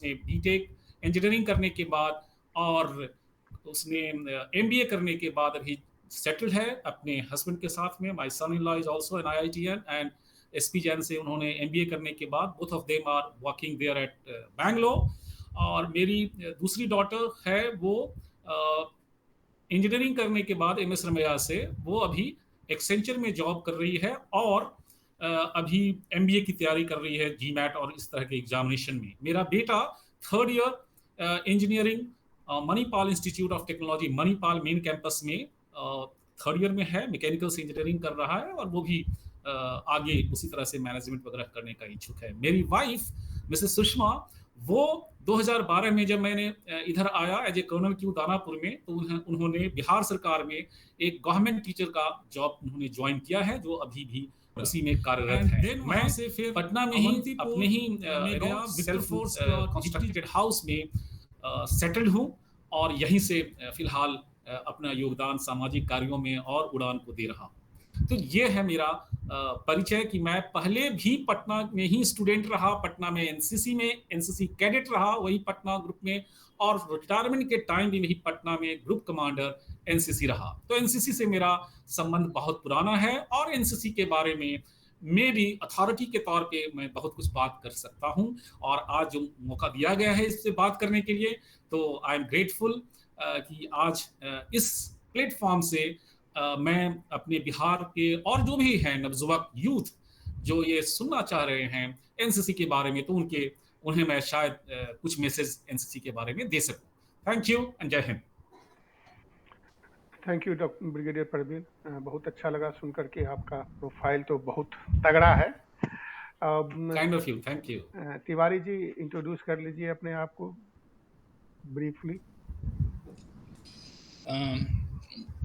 उसने BTech engineering करने के बाद और उसने एमबीए करने के बाद अभी सेटल्ड है अपने हस्बैंड के साथ में। My son in law is also an IITian and SP Jain से उन्होंने एमबीए करने के बाद both of them are working there at Bangalore. और मेरी दूसरी डॉटर है वो इंजीनियरिंग करने के बाद एमएस रमैया से वो अभी एक्सेंचर में जॉब कर रही है और अभी एमबीए की तैयारी कर रही है जीमैट और इस तरह के एग्जामिनेशन में। मेरा बेटा third year engineering Manipal institute of technology Manipal main campus में थर्ड ईयर में है, मैकेनिकल से इंजीनियरिंग कर रहा है और वो भी आगे उसी तरह से मैनेजमेंट वगैरह करने का इच्छुक है। मेरी वाइफ मिसेस सुषमा वो 2012 में जब मैंने इधर आया as a colonel Q Danapur में तो उन्होंने बिहार सरकार में एक गवर्नमेंट टीचर का जॉब उन्होंने ज्वाइन किया है जो अभी भी उसी में कार्यरत है। मैं से फिर पटना में ही अपने ही सेल्फ कंस्ट्रक्टेड हाउस में सेटल्ड हूँ और यहीं से फिलहाल अपना योगदान सामाजिक कार्यों में और उड़ान को दे रहा हूँ। तो ये है मेरा परिचय कि मैं पहले भी पटना में ही स्टूडेंट रहा, पटना में एनसीसी कैडेट रहा वही पटना ग्रुप में, और रिटायरमेंट के टाइम भी वही पटना में ग्रुप कमांडर एनसीसी रहा। तो एनसीसी से मेरा संबंध बहुत पुराना है और एनसीसी के बारे में मेरी अथॉरिटी के तौर पे मैं बहुत कुछ बात कर सकता हूं। और आज जो मौका दिया गया है इससे बात करने के लिए तो आई एम ग्रेटफुल कि आज इस प्लेटफॉर्म से मैं अपने बिहार के और जो भी हैं नवजुवक यूथ जो ये सुनना चाह रहे हैं एनसीसी के बारे में तो उन्हें मैं शायद कुछ मैसेज एनसीसी के बारे में दे सकूं। थैंक यू एंड जय Hind. Thank you doctor brigadier Parveen, बहुत अच्छा लगा सुन करके। आपका प्रोफाइल तो बहुत तगड़ा है। Kind of you, thank you. Tiwari ji introduce कर लीजिए अपने आप को ब्रीफली।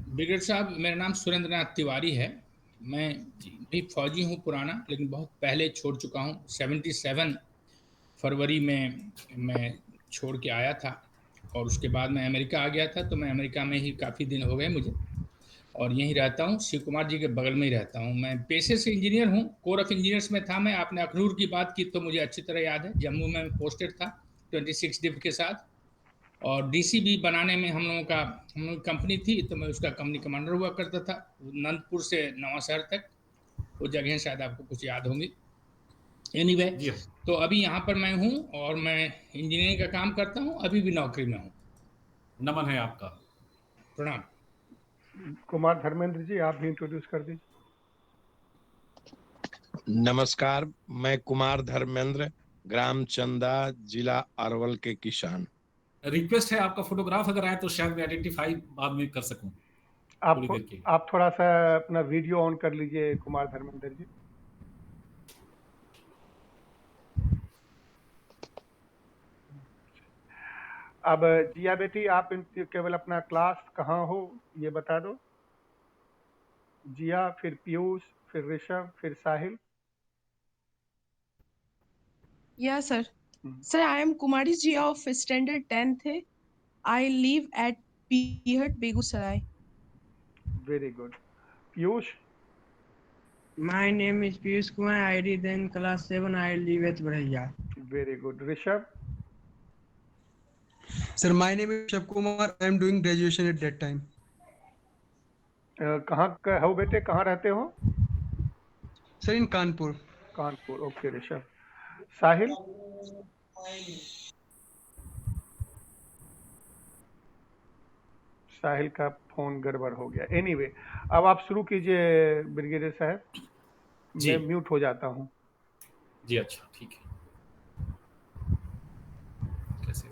ब्रिगेडियर साहब, मेरा नाम सुरेंद्र नाथ तिवारी है। मैं भी फौजी हूँ पुराना, लेकिन बहुत पहले छोड़ चुका हूँ। 77 फरवरी में मैं छोड़ के आया था और उसके बाद मैं अमेरिका आ गया था। तो मैं अमेरिका में ही काफ़ी दिन हो गए मुझे और यहीं रहता हूँ, शिव कुमार जी के बगल में ही रहता हूँ। मैं पेशे से इंजीनियर हूँ, कोर ऑफ इंजीनियर्स में था मैं। आपने अखनूर की बात की तो मुझे अच्छी तरह याद है। जम्मू में पोस्टेड था 26 डिप्ट के साथ, और डीसीबी बनाने में हम लोगों की कंपनी थी तो मैं उसका कंपनी कमांडर हुआ करता था, नंदपुर से नवा शहर तक। वो जगह शायद आपको कुछ याद होंगी। एनीवे, तो अभी यहाँ पर मैं हूँ और मैं इंजीनियरिंग का काम करता हूँ, अभी भी नौकरी में हूँ। नमन है आपका। प्रणाम। कुमार धर्मेंद्र जी आप भी इंट्रोड्यूस कर दीजिए। नमस्कार, मैं कुमार धर्मेंद्र, ग्राम चंदा, जिला अरवल के किसान। रिक्वेस्ट है आपका फोटोग्राफ अगर आए तो शायद मैं आइडेंटिफाई बाद में कर सकूं। आप थोड़ा सा अपना वीडियो ऑन कर लीजिए कुमार धर्मेंद्र जी। अब जिया बेटी आप केवल अपना क्लास कहाँ हो ये बता दो। जिया, फिर पीयूष, फिर ऋषभ, फिर साहिल। Yeah, sir. Sir, I am Kumari Jia of Standard 10th. I live at Pihat, Begusarai. Very good. Piyush? My name is Piyush Kumar. I read in class 7. I live at Bharaiya. Very good. Rishabh? Sir, my name is Rishabh Kumar. I am doing graduation at that time. कहाँ का हो बेटे, कहाँ रहते हो? Sir, in Kanpur. Kanpur, okay Rishabh. Sahil? Sahil का phone गड़बड़ हो गया। एनीवे, अब आप शुरू कीजिए ब्रिगेडियर साहब, मैं म्यूट हो जाता हूँ। जी अच्छा, ठीक है। कैसे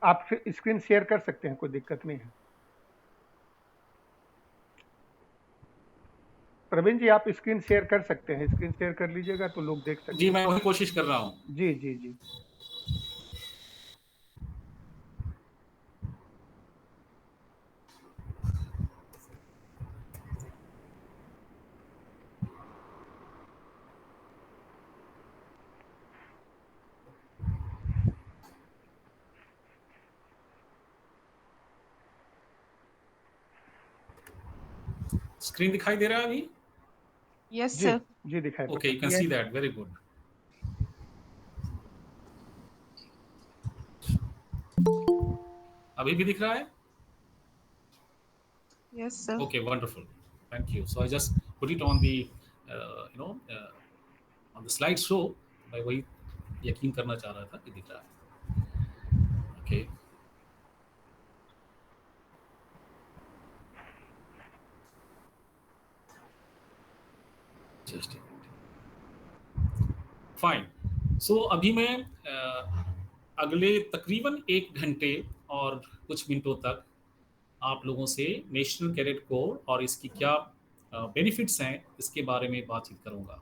आप स्क्रीन शेयर कर सकते हैं, कोई दिक्कत नहीं है। प्रवीण जी आप स्क्रीन शेयर कर सकते हैं, स्क्रीन शेयर कर लीजिएगा तो लोग देख सकते हैं। जी मैं वही कोशिश कर रहा हूँ। जी जी जी। स्क्रीन दिखाई दे रहा है अभी? Yes, sir. जी दिखाई। Okay, you can see that. Very good. अभी भी दिख रहा है? Yes, sir. Okay, wonderful. Thank you. So I just put it on the on the slideshow. मैं वही यकीन करना चाह रहा था कि दिख रहा है. Okay. Just a minute. Fine. So अभी मैं अगले तकरीबन 1 घंटे और कुछ मिनटों तक आप लोगों से नेशनल कैडेट कोर और इसकी क्या बेनिफिट्स हैं इसके बारे में बातचीत करूंगा.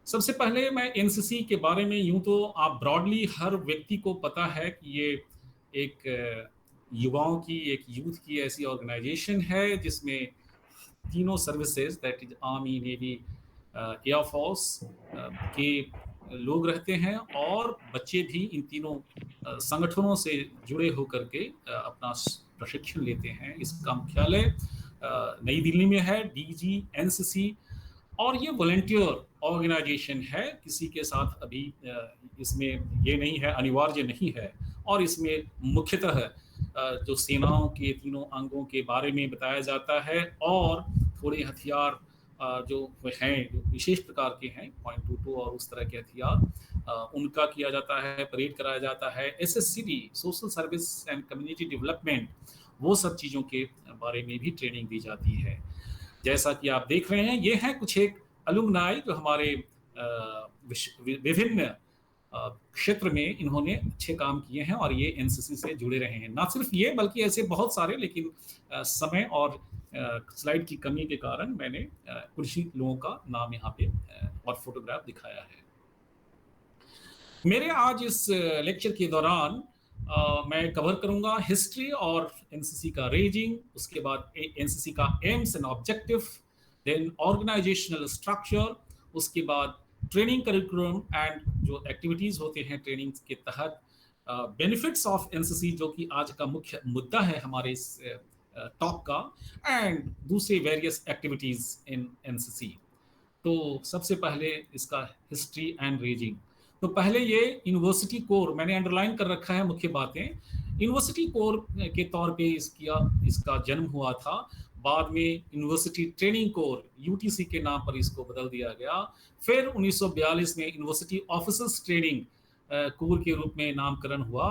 सबसे पहले मैं एनसीसी के बारे में यूं तो आप ब्रॉडली हर व्यक्ति को पता है कि ये एक युवाओं की, एक यूथ की ऐसी ऑर्गेनाइजेशन है जिसमें तीनों services, that is army, navy, air force के लोग रहते हैं और बच्चे भी इन तीनों संगठनों से जुड़े होकर के अपना प्रशिक्षण लेते हैं. इसका मुख्यालय नई दिल्ली में है, डीजी एनसीसी, और ये वॉलंटियर ऑर्गेनाइजेशन है. किसी के साथ अभी इसमें ये नहीं है, अनिवार्य नहीं है, और इसमें मुख्यतः जो सेनाओं के तीनों अंगों के बारे में बताया जाता है और थोड़े हथियार जो हैं, जो विशेष प्रकार के हैं, .22 और उस तरह के हथियार, उनका किया जाता है, परेड कराया जाता है. SSCD, social service and community development, वो सब चीज़ों के बारे में भी ट्रेनिंग दी जाती है. जैसा कि आप देख रहे हैं, ये हैं कुछ एक अलुमनाई जो हमारे विभिन्न क्षेत्र में इन्होंने अच्छे काम किए हैं और ये एनसीसी से जुड़े रहे हैं. ना सिर्फ ये, बल्कि ऐसे बहुत सारे, लेकिन समय और स्लाइड की कमी के कारण मैंने कुछ ही लोगों का नाम यहाँ पे और फोटोग्राफ दिखाया है. मेरे आज इस लेक्चर के दौरान मैं कवर करूंगा हिस्ट्री और एनसीसी का रेजिंग, उसके बाद एनसीसी का aims and objective, then organisational structure, उसके बाद ट्रेनिंग करिकुलम एंड जो एक्टिविटीज होते हैं ट्रेनिंग के तहत, बेनिफिट्स ऑफ एनसीसी जो कि आज का मुख्य मुद्दा है हमारे इस टॉक का, एंड दूसरे वेरियस एक्टिविटीज इन एनसीसी. तो सबसे पहले इसका हिस्ट्री एंड रेजिंग. तो पहले ये यूनिवर्सिटी कोर, मैंने अंडरलाइन कर रखा है मुख्य बातें. यूनिवर्सिटी कोर के तौर पे इसका जन्म हुआ था. बाद में यूनिवर्सिटी ट्रेनिंग कोर, यूटीसी के नाम पर इसको बदल दिया गया. फिर 1942 में यूनिवर्सिटी ऑफिसर्स ट्रेनिंग कोर के रूप में नामकरण हुआ.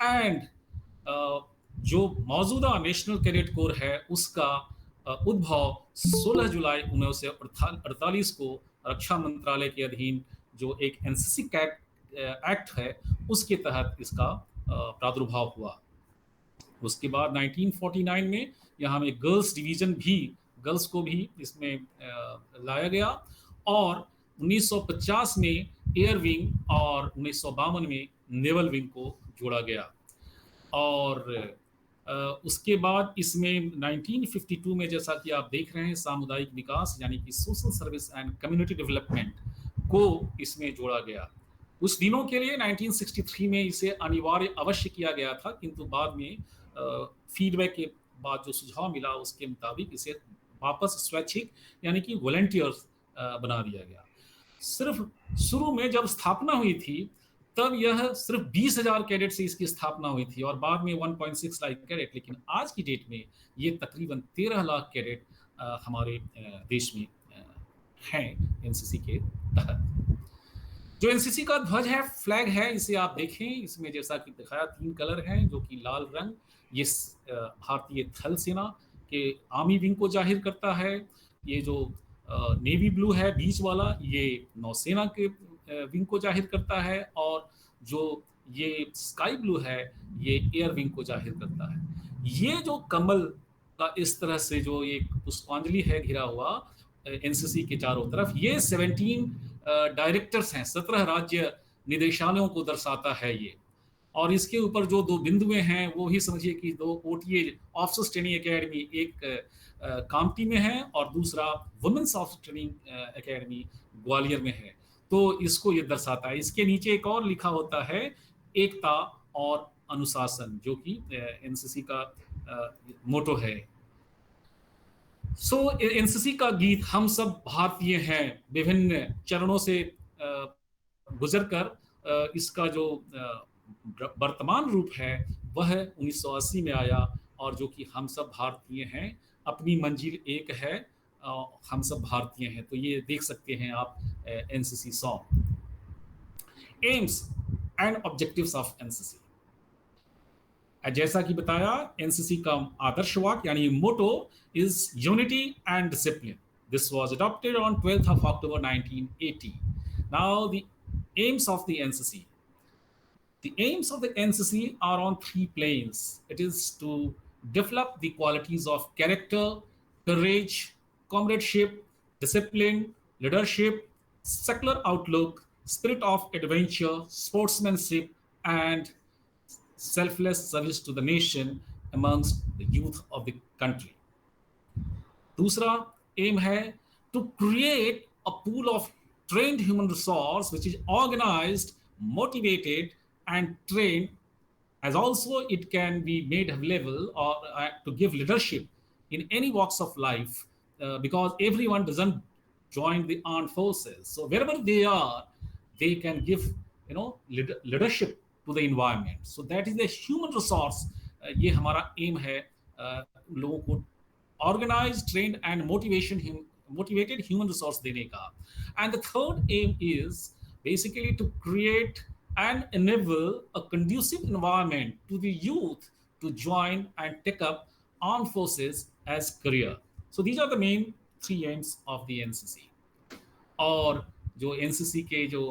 एंड जो मौजूदा नेशनल कैडेट कोर है उसका उद्भव 16 जुलाई 1948 को रक्षा मंत्रालय के अधीन जो एक एनसीसी एक्ट है उसके तहत इसका प्रादुर्भाव हुआ. उसके बाद 1949 में यहाँ में गर्ल्स डिवीजन भी, गर्ल्स को भी इसमें लाया गया, और 1950 में एयर विंग और 1952 में नेवल विंग को जोड़ा गया. और उसके बाद इसमें 1952 में, जैसा कि आप देख रहे हैं, सामुदायिक विकास यानी कि social service and community development को इसमें जोड़ा गया. उस दिनों के लिए 1963 में इसे अनिवार्य अवश्य किया गया था, किंतु बाद में फीडबैक के बाद जो सुझाव मिला उसके मुताबिक इसे वापस स्वैच्छिक यानी कि वॉलंटियर्स बना दिया गया. सिर्फ शुरू में जब स्थापना हुई थी तब यह सिर्फ 20,000 कैडेट से इसकी स्थापना हुई थी और बाद में 1.6 लाख कैडेट, लेकिन आज की डेट में ये तकरीबन 13 लाख कैडेट हमारे देश में हैं एनसीसी के तहत. जो एनसीसी का ध्वज है, फ्लैग है, इसे आप देखें, इसमें जैसा कि दिखाया 3 कलर हैं, जो कि लाल रंग ये भारतीय थल सेना के आर्मी विंग को जाहिर करता है. ये जो नेवी ब्लू है बीच वाला, ये नौसेना के विंग को जाहिर करता है, और जो ये स्काई ब्लू है ये एयर विंग को जाहिर करता है. ये जो कमल का इस तरह से जो एक पुष्पांजलि है घिरा हुआ एनसीसी के चारों तरफ, ये 17 डायरेक्टर्स हैं, 17 राज्य निदेशालयों को दर्शाता है ये. और इसके ऊपर जो 2 बिंदुएं हैं वो ही समझिए कि 2 OTA ऑफिसर्स ट्रेनिंग एकेडमी, एक कामटी में है और दूसरा women's officer training academy Gwalior में है. तो इसको ये दर्शाता है. इसके नीचे एक और लिखा होता है एकता और अनुशासन, जो कि एनसीसी का मोटो है. सो एनसीसी का गीत हम सब भारतीय हैं विभिन्न चरणों से गुजरकर इसका जो वर्तमान रूप है वह 1980 में आया, और जो कि हम सब भारतीय हैं, अपनी मंजिल एक है, हम सब भारतीय हैं। तो ये देख सकते हैं आप NCC song. Aims and objectives of NCC, जैसा कि बताया, एनसीसी का आदर्श वाक्य यानी motto is unity and discipline. This was adopted on 12th of October 1980. Now the aims of the NCC. The aims of the NCC are on 3 planes. It is to develop the qualities of character, courage, comradeship, discipline, leadership, secular outlook, spirit of adventure, sportsmanship, and selfless service to the nation amongst the youth of the country. दूसरा M है to create a pool of trained human resource which is organized, motivated, and trained, as also it can be made available or to give leadership in any walks of life, because everyone doesn't join the armed forces. So wherever they are, they can give leadership to the environment. So that is the human resource. ये हमारा M है, लोगों को organized, trained, and motivated human resource देने का. And the third aim is basically to create and enable a conducive environment to the youth to join and take up armed forces as career. So these are the main 3 aims of the NCC. और जो NCC के जो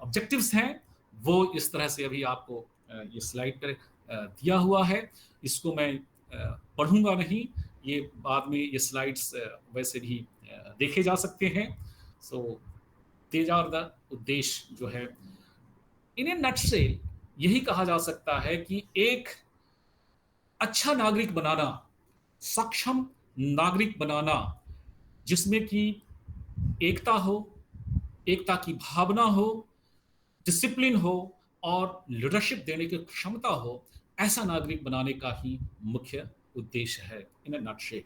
objectives हैं वो इस तरह से अभी आपको ये स्लाइड पर दिया हुआ है। इसको मैं पढ़ूंगा नहीं, ये बाद में ये स्लाइड्स वैसे भी देखे जा सकते हैं। सो these are the उद्देश्य जो है इन ए नटसेल यही कहा जा सकता है कि एक अच्छा नागरिक बनाना, सक्षम नागरिक बनाना, जिसमें कि एकता हो, एकता की भावना हो, डिसिप्लिन हो और लीडरशिप देने की क्षमता हो, ऐसा नागरिक बनाने का ही मुख्य उद्देश्य है इन ए नटसेल।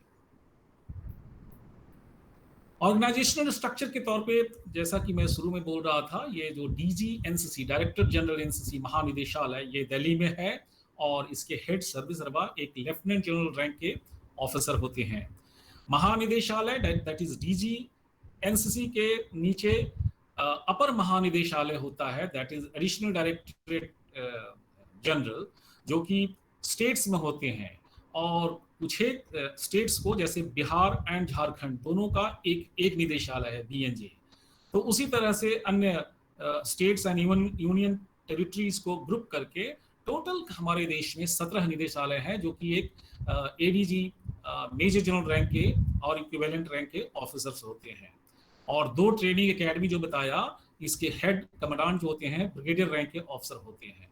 ऑर्गेनाइजेशनल स्ट्रक्चर के तौर पे, जैसा कि मैं शुरू में बोल रहा था, ये जो DG NCC, director general NCC महानिदेशालय, ये दिल्ली में है और इसके हेड सर्विस सर्वा एक लेफ्टिनेंट जनरल रैंक के ऑफिसर होते हैं। महानिदेशालय दैट इज डीजी एनसीसी के नीचे अपर महानिदेशालय होता है, that is additional directorate general, जो कि स्टेट्स में होते हैं। और कुछ एक स्टेट्स को, जैसे बिहार एंड झारखंड, दोनों का एक निदेशालय है, बीएनजे। तो उसी तरह से अन्य स्टेट्स एंड यूनियन टेरिटरीज को ग्रुप करके टोटल हमारे देश में 17 निदेशालय हैं, जो कि एक एडीजी मेजर जनरल रैंक के और इक्विवेलेंट रैंक के ऑफिसर्स होते हैं। और 2 ट्रेनिंग एकेडमी जो बताया, इसके हेड कमांडेंट जो होते हैं ब्रिगेडियर रैंक के ऑफिसर होते हैं।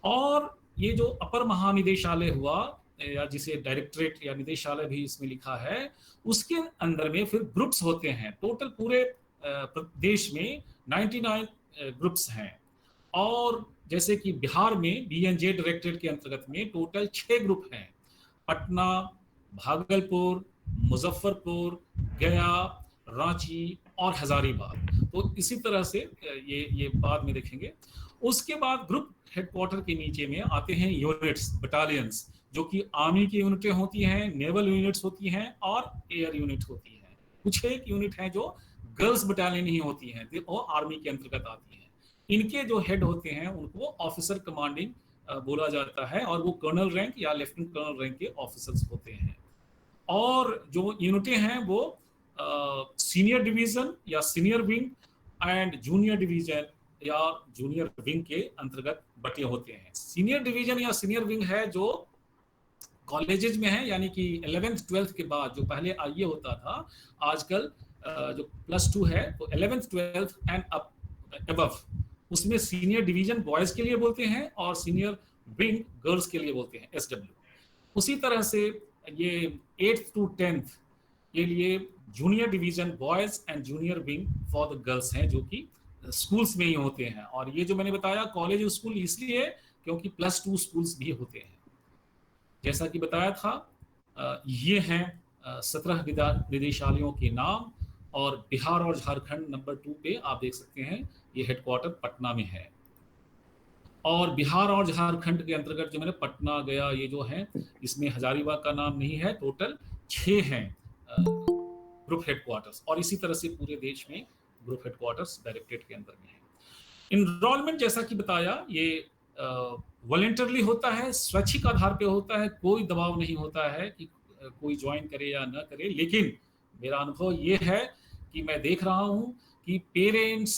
और ये जो अपर महानिदेशालय हुआ, या जिसे डायरेक्टरेट या निदेशालय भी इसमें लिखा है, उसके अंदर में फिर ग्रुप्स होते हैं। टोटल पूरे देश में 99 ग्रुप्स हैं। और जैसे कि बिहार में बीएनजे डायरेक्टरेट के अंतर्गत में टोटल 6 ग्रुप हैं, पटना, भागलपुर, मुजफ्फरपुर, गया, रांची और हजारीबाग। तो इसी तरह से ये बाद में देखेंगे। उसके बाद ग्रुप हेडक्वार्टर के नीचे में आते हैं यूनिट्स, बटालियंस, जो कि आर्मी की यूनिटें होती हैं, नेवल यूनिट्स होती हैं और एयर यूनिट होती हैं। कुछ एक यूनिट हैं जो गर्ल्स बटालियन ही होती हैं, वो आर्मी के अंतर्गत आती हैं। इनके जो हेड होते हैं उनको ऑफिसर कमांडिंग बोला जाता है, और वो कर्नल रैंक या लेफ्टिनेंट कर्नल रैंक के ऑफिसर्स होते हैं। और जो यूनिटें हैं वो सीनियर डिवीजन या senior wing and junior division या जूनियर विंग के अंतर्गत बटे होते हैं। सीनियर डिवीजन या सीनियर विंग है जो कॉलेजेस में है, यानी कि 11th 12th के बाद, जो पहले आईए होता था, आजकल जो +2 है तो 11th 12th एंड अबव, उसमें सीनियर डिवीजन बॉयज के लिए बोलते हैं और सीनियर विंग गर्ल्स के लिए बोलते हैं, SW। उसी तरह से ये 8th to 10th के लिए junior division boys and junior wing for the girls हैं, जो कि स्कूल्स में ही होते हैं। और ये जो मैंने बताया कॉलेज स्कूल इसलिए क्योंकि +2 स्कूल्स भी होते हैं। जैसा कि बताया था, ये हैं 17 निदेशालयों के नाम, और बिहार और झारखंड नंबर 2 पे आप देख सकते हैं, ये हेडक्वार्टर पटना में है। और बिहार और झारखंड के अंतर्गत जो मैंने पटना गया ये जो है, इसमें हजारीबाग का नाम नहीं है। टोटल 6 हैं ग्रुप हेडक्वार्टर्स, और इसी तरह से पूरे देश में ग्रुप हेडक्वार्टर्स डायरेक्टरेट के अंदर में है। इनरोलमेंट जैसा कि बताया ये वॉलंटरली होता है, स्वैच्छिक आधार पे होता है, कोई दबाव नहीं होता है कि कोई ज्वाइन करे या ना करे। लेकिन मेरा अनुभव ये है कि मैं देख रहा हूँ कि पेरेंट्स,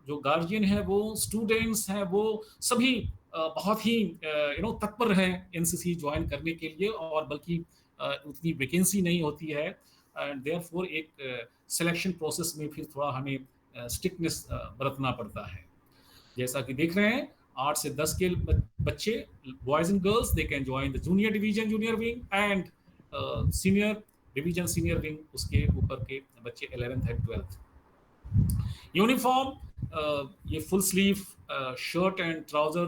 जो गार्जियन है, वो स्टूडेंट्स हैं, वो सभी बहुत ही तत्पर हैं एनसीसी ज्वाइन करने के लिए, और बल्कि उतनी वैकेंसी नहीं होती है, एंड देयरफॉर एक सिलेक्शन प्रोसेस में फिर थोड़ा हमें स्ट्रिक्टनेस बरतना पड़ता है। जैसा कि देख रहे हैं 8 से 10 के बच्चे, boys and girls, they can join the junior division, junior wing and senior division, senior wing, उसके ऊपर के बच्चे 11th एंड 12th। यूनिफॉर्म ये full sleeve shirt and trouser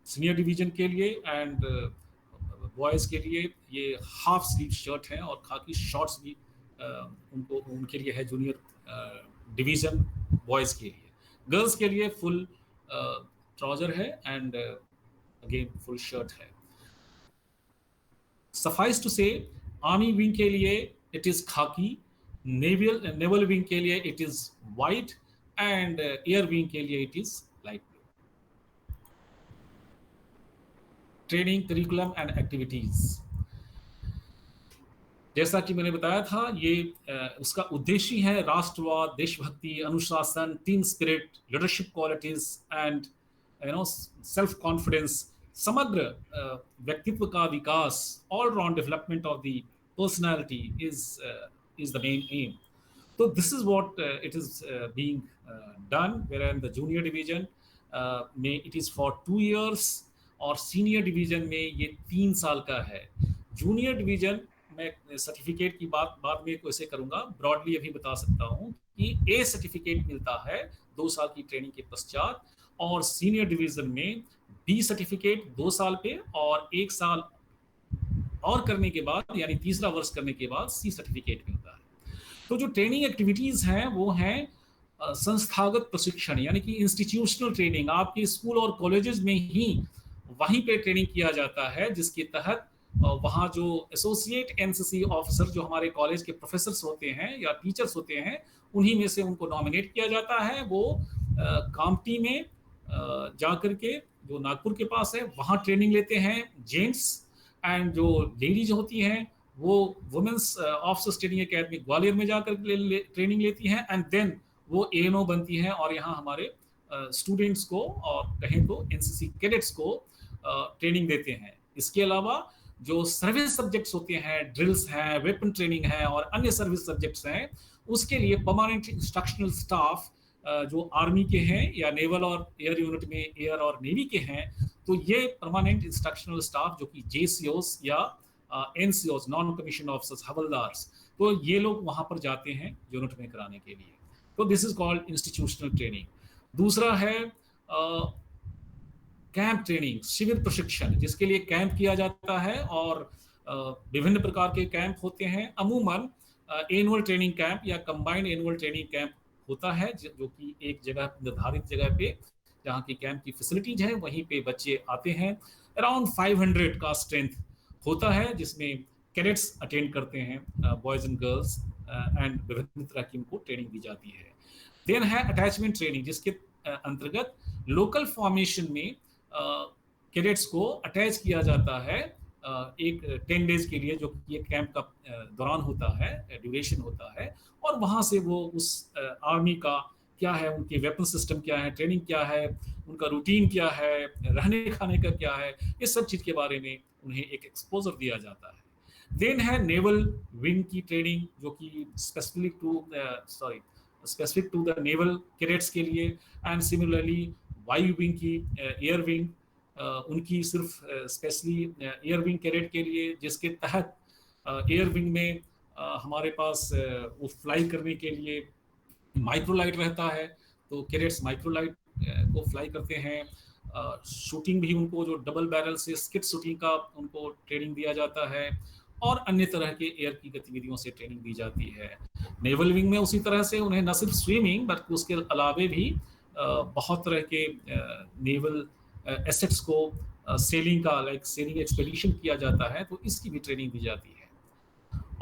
senior division के लिए, एंड बॉयज़ के लिए ये हाफ स्लीव शर्ट है, और खाकी शॉर्ट्स भी उनके लिए है जूनियर डिवीजन बॉयज़ के लिए। गर्ल्स के लिए फुल ट्राउजर है एंड अगेन फुल शर्ट है। सफाइस टू से, आर्मी विंग के लिए इट इज खाकी, नेवल विंग के लिए it is white, and air wing के लिए it is light blue. Training curriculum and activities, जैसा कि मैंने बताया था, ये उसका उद्देश्य है राष्ट्रवाद, देशभक्ति, अनुशासन, team spirit, leadership qualities and self confidence, समग्र व्यक्तित्व का विकास, all round development of the personality is the main aim. So this is what it is being done, where in the junior division it is for 2 years, और senior division में ये 3 साल का है। junior division मैं certificate की बात बाद में कैसे करूंगा, ब्रॉडली अभी बता सकता हूँ कि ए सर्टिफिकेट मिलता है 2 साल की ट्रेनिंग के पश्चात, और सीनियर डिवीजन में बी सर्टिफिकेट 2 साल पे, और 1 साल और करने के बाद, यानी तीसरा वर्ष करने के बाद सी सर्टिफिकेट मिलता है। तो जो ट्रेनिंग एक्टिविटीज हैं वो हैं संस्थागत प्रशिक्षण, यानी कि इंस्टीट्यूशनल ट्रेनिंग। आपके स्कूल और कॉलेजेस में ही वहीं पे ट्रेनिंग किया जाता है, जिसके तहत वहाँ जो एसोसिएट एनसीसी ऑफिसर, जो हमारे कॉलेज के प्रोफेसर्स होते हैं या टीचर्स होते हैं, उन्हीं में से उनको नॉमिनेट किया जाता है। वो कामटी में जा करके, जो नागपुर के पास है, वहाँ ट्रेनिंग लेते हैं जेंट्स, एंड जो लेडीज होती हैं वो women's officers training academy Gwalior में जाकर ट्रेनिंग लेती हैं, एंड देन वो एएनओ बनती हैं, और यहाँ हमारे स्टूडेंट्स को, और कहें तो एनसीसी कैडेट्स को ट्रेनिंग देते हैं। इसके अलावा जो सर्विस सब्जेक्ट्स होते हैं, ड्रिल्स हैं, वेपन ट्रेनिंग है, और अन्य सर्विस सब्जेक्ट्स हैं, उसके लिए परमानेंट इंस्ट्रक्शनल स्टाफ जो आर्मी के हैं या नेवल और एयर यूनिट में एयर और नेवी के हैं, तो ये परमानेंट इंस्ट्रक्शनल स्टाफ जो कि जेसीओस या एनसीओस, नॉन कमीशन ऑफिसर्स, हवलदार्स, तो ये लोग वहां पर जाते हैं यूनिट में कराने के लिए। तो this is called institutional training. दूसरा है कैंप ट्रेनिंग, शिविर प्रशिक्षण, जिसके लिए कैंप किया जाता है, और विभिन्न प्रकार के कैंप होते हैं। अमूमन एनुअल ट्रेनिंग कैंप या कंबाइंड एनुअल ट्रेनिंग कैंप होता है, जो कि एक जगह, निर्धारित जगह पे जहाँ की कैंप की फैसिलिटीज है, वहीं पे बच्चे आते हैं। अराउंड 500 का स्ट्रेंथ होता है, जिसमें कैडेट्स अटेंड करते हैं, बॉयज एंड गर्ल्स, एंड विभिन्न तरह की उनको ट्रेनिंग दी जाती है। देन है अटैचमेंट ट्रेनिंग, जिसके अंतर्गत लोकल फॉर्मेशन में कैडेट्स को अटैच किया जाता है एक 10 डेज के लिए, जो ये कैंप का दौरान होता है, ड्यूरेशन होता है, और वहाँ से वो उस आर्मी का क्या है, उनके वेपन सिस्टम क्या है, ट्रेनिंग क्या है, उनका रूटीन क्या है, रहने खाने का क्या है, इस सब चीज़ के बारे में उन्हें एक एक्सपोजर दिया जाता है। देन है नेवल विंग की ट्रेनिंग, जो कि specific to the naval cadets के लिए, एंड सिमिलरली वायु विंग की, एयर विंग, उनकी सिर्फ स्पेशली एयर विंग कैडेट के लिए, जिसके तहत एयर विंग में हमारे पास वो फ्लाई करने के लिए माइक्रोलाइट रहता है, तो कैडेट्स माइक्रोलाइट को फ्लाई करते हैं। शूटिंग भी उनको, जो डबल बैरल से स्किट शूटिंग का उनको ट्रेनिंग दिया जाता है, और अन्य तरह के एयर की गतिविधियों से ट्रेनिंग दी जाती है। नेवल विंग में उसी तरह से उन्हें न सिर्फ स्विमिंग, बल्कि उसके अलावे भी बहुत तरह के नेवल एसेट्स को सेलिंग का सेलिंग एक्सपेडिशन किया जाता है, तो इसकी भी ट्रेनिंग दी जाती है।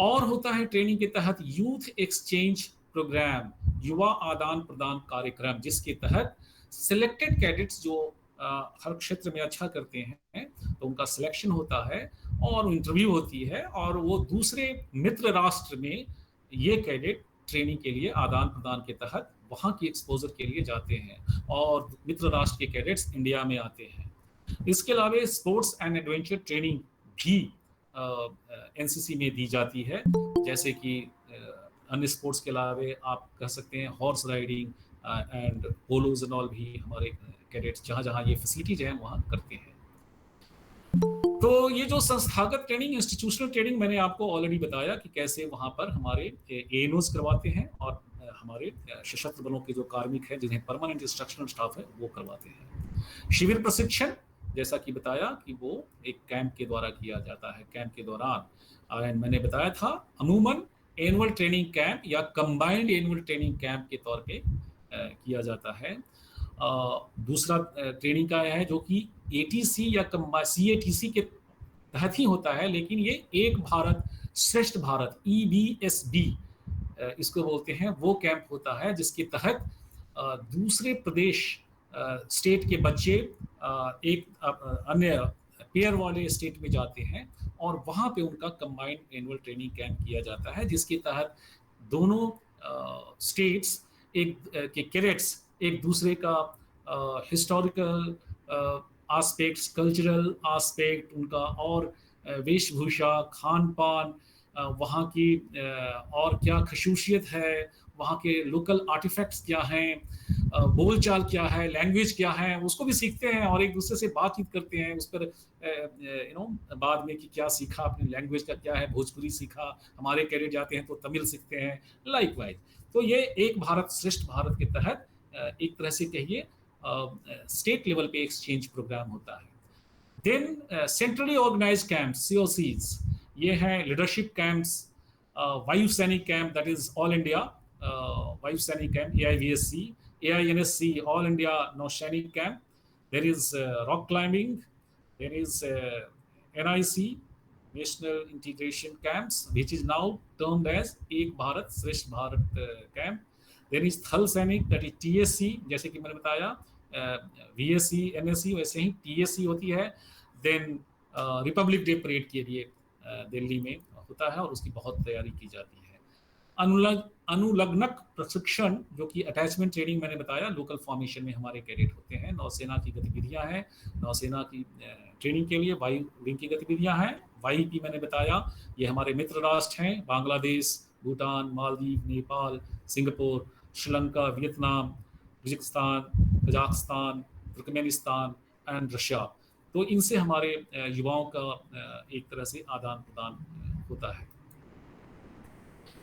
और होता है ट्रेनिंग के तहत यूथ एक्सचेंज प्रोग्राम, युवा आदान प्रदान कार्यक्रम, जिसके तहत सिलेक्टेड कैडेट्स जो हर क्षेत्र में अच्छा करते हैं तो उनका सिलेक्शन होता है और इंटरव्यू होती है, और वो दूसरे मित्र राष्ट्र में ये कैडेट ट्रेनिंग के लिए आदान प्रदान के तहत वहाँ की एक्सपोजर के लिए जाते हैं और मित्र राष्ट्र के कैडेट्स इंडिया में आते हैं। इसके अलावा स्पोर्ट्स एंड एडवेंचर ट्रेनिंग भी एनसीसी में दी जाती है, जैसे कि अन्य स्पोर्ट्स के अलावा आप कह सकते हैं horse riding and polos and all भी हमारे कैडेट्स जहाँ जहाँ ये फैसिलिटीज हैं वहाँ करते हैं। तो ये जो संस्थागत ट्रेनिंग, इंस्टीट्यूशनल ट्रेनिंग, मैंने आपको ऑलरेडी बताया कि कैसे वहाँ पर हमारे एएनओस करवाते हैं और हमारे सशस्त्र बलों के जो कार्मिक हैं जिन्हें परमानेंट इंस्ट्रक्शनल स्टाफ है वो करवाते हैं। शिविर प्रशिक्षण, जैसा कि बताया कि वो एक कैंप के द्वारा किया जाता है। कैंप के दौरान मैंने बताया था अमूमन एनुअल ट्रेनिंग कैंप या कंबाइंड एनुअल ट्रेनिंग कैंप के तौर पे किया जाता है। दूसरा ट्रेनिंग का है जो कि एटीसी या सीएटीसी के तहत ही होता है, लेकिन ये एक भारत श्रेष्ठ भारत EBSB इसको बोलते हैं, वो कैंप होता है जिसके तहत दूसरे प्रदेश स्टेट के बच्चे एक अन्य पेयर वाले स्टेट में जाते हैं और वहाँ पे उनका कंबाइंड एनुअल ट्रेनिंग कैंप किया जाता है, जिसके तहत दोनों स्टेट्स के कैडेट्स एक दूसरे का हिस्टोरिकल आस्पेक्ट्स, कल्चरल आस्पेक्ट उनका, और वेशभूषा, खान पान, वहाँ की और क्या खसूसियत है, वहाँ के लोकल आर्टिफैक्ट्स क्या हैं, बोलचाल क्या है, लैंग्वेज क्या है, उसको भी सीखते हैं और एक दूसरे से बातचीत करते हैं उस पर बाद में कि क्या सीखा, अपनी लैंग्वेज का क्या है, भोजपुरी सीखा, हमारे कैडेट जाते हैं तो तमिल सीखते हैं, लाइकवाइज। तो ये एक भारत श्रेष्ठ भारत के तहत एक तरह से कहिए स्टेट लेवल पे एक्सचेंज प्रोग्राम होता है। Then centrally organise camps, COCs, ये हैं लीडरशिप कैंप्स, वायु सैनिक camp, that is all India वायु सैनिक camp, AIVSC, AINSC, all India नौसैनिक camp, there is rock climbing, there is NIC, national integration camps, which is now termed as Ek Bharat श्रेष्ठ Bharat camp. There is थल सैनिक, that is TSC, जैसे कि मैंने बताया VSC, NSC, वैसे ही TSC होती है। देन रिपब्लिक डे परेड के लिए दिल्ली में होता है और उसकी बहुत तैयारी की जाती है। अनुलग्नक प्रशिक्षण, जो कि अटैचमेंट ट्रेनिंग मैंने बताया, लोकल फॉर्मेशन में हमारे कैडेट होते हैं। नौसेना की गतिविधियां हैं, नौसेना की ट्रेनिंग के लिए वायु विंग की गतिविधियां हैं। YP मैंने बताया, ये हमारे मित्र राष्ट्र हैं, Bangladesh, Bhutan, Maldives, Nepal, Singapore, Sri Lanka, Vietnam, Kazakhstan, Turkmenistan and Russia. तो इनसे हमारे युवाओं का एक तरह से आदान प्रदान होता है।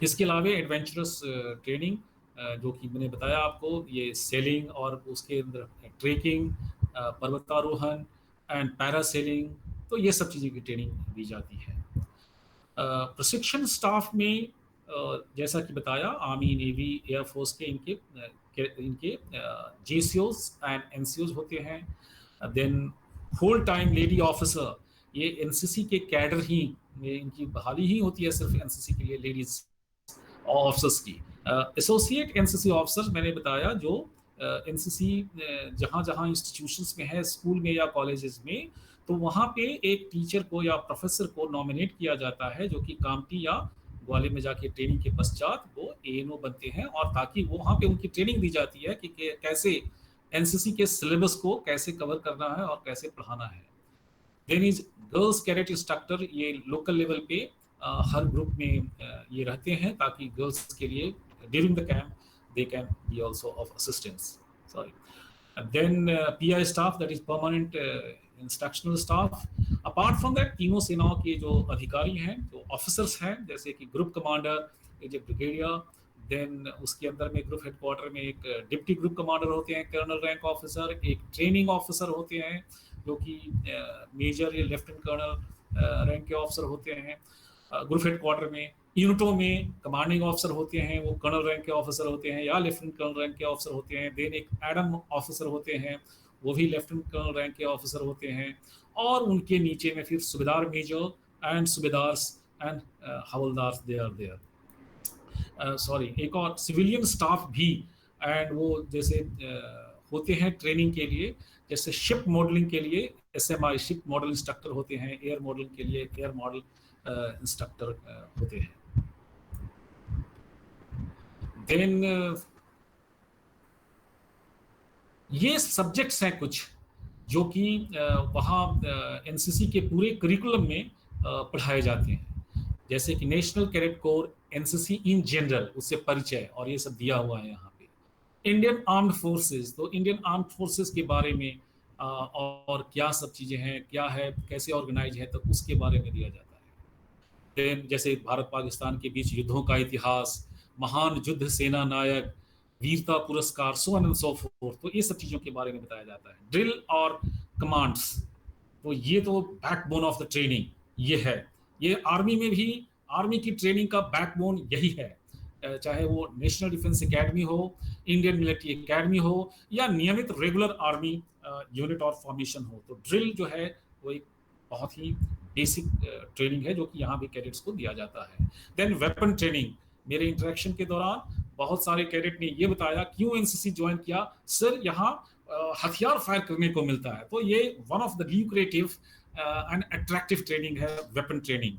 इसके अलावा एडवेंचरस ट्रेनिंग, जो कि मैंने बताया आपको, ये सेलिंग और उसके अंदर ट्रेकिंग, पर्वतारोहण एंड पैरासेलिंग, तो ये सब चीज़ों की ट्रेनिंग दी जाती है। प्रशिक्षण स्टाफ में जैसा कि बताया, आर्मी, नेवी, एयरफोर्स के इनके JCOs एंड NCOs होते हैं। Then full time lady officer, ये NCC के कैडर ही, इनकी बहाली ही होती है सिर्फ NCC के लिए लेडीज ऑफिसर्स की। एसोसिएट NCC ऑफिसर मैंने बताया, जो NCC जहाँ जहाँ इंस्टीट्यूशंस में है, स्कूल में या कॉलेजेस में, तो वहाँ पे एक टीचर को या प्रोफेसर को नॉमिनेट किया जाता है, जो कि कामटी या ग्वालियर में जाके ट्रेनिंग के पश्चात वो ANO बनते हैं, और ताकि वो वहाँ पे उनकी ट्रेनिंग दी जाती है कि कैसे NCC के सिलेबस को कैसे कवर करना है और कैसे पढ़ाना है। Then is girls cadet instructor, ये लोकल लेवल पे हर ग्रुप में ये रहते हैं, ताकि गर्ल्स के लिए during the camp they can be also of assistance. Sorry. Then PI staff, that is permanent instructional staff. Apart from that, तीनों सेनाओं के जो अधिकारी हैं, जो ऑफिसर्स हैं, जैसे कि ग्रुप कमांडर, एक ब्रिगेडियर, देन उसके अंदर में ग्रुप हेडक्वार्टर में एक डिप्टी ग्रुप कमांडर होते हैं, कर्नल रैंक ऑफिसर, एक ट्रेनिंग ऑफिसर होते हैं जो कि मेजर या लेफ्टिनेंट कर्नल रैंक के ऑफिसर होते हैं। ग्रुप हेडक्वार्टर में यूनिटों में कमांडिंग ऑफिसर होते हैं, वो कर्नल रैंक के ऑफिसर होते हैं या लेफ्टिनेंट कर्नल रैंक के ऑफिसर होते हैं। देन एक एडम ऑफिसर होते हैं, वो भी लेफ्टिनेंट कर्नल रैंक के ऑफिसर होते हैं, और उनके नीचे में फिर subedar major and subedars and havildars they are there. Sorry, एक और सिविलियन स्टाफ भी, एंड वो जैसे होते हैं ट्रेनिंग के लिए, जैसे शिप मॉडलिंग के लिए SMI शिप मॉडल इंस्ट्रक्टर होते हैं, एयर मॉडलिंग के लिए एयर मॉडल इंस्ट्रक्टर होते हैं। देन ये सब्जेक्ट्स हैं कुछ जो कि वहाँ NCC के पूरे करिकुलम में पढ़ाए जाते हैं, जैसे कि national cadet corps, NCC in general, उससे परिचय और ये सब दिया हुआ है यहाँ पे। इंडियन आर्म्ड फोर्सेस, तो इंडियन आर्म्ड फोर्सेस के बारे में और क्या सब चीज़ें हैं, क्या है, कैसे ऑर्गेनाइज है, तो उसके बारे में दिया जाता है। देन जैसे भारत पाकिस्तान के बीच युद्धों का इतिहास, महान युद्ध सेना नायक, वीरता पुरस्कार, so on and so fourth, तो ये सब चीज़ों के बारे में बताया जाता है। ड्रिल और कमांड्स, तो ये तो बैकबोन ऑफ द ट्रेनिंग ये है। ये आर्मी में भी, आर्मी की ट्रेनिंग का बैकबोन यही है, चाहे वो नेशनल डिफेंस एकेडमी हो, इंडियन मिलिट्री एकेडमी हो, या नियमित रेगुलर आर्मी यूनिट और फॉर्मेशन हो। तो ड्रिल जो है वो एक बहुत ही बेसिक ट्रेनिंग है जो कि यहाँ भी कैडेट्स को दिया जाता है। देन वेपन ट्रेनिंग, मेरे इंटरेक्शन के दौरान बहुत सारे कैडेट ने ये बताया क्यों NCC ज्वाइन किया, सर यहाँ हथियार फायर करने को मिलता है। तो ये one of the lucrative and attractive training है, weapon training.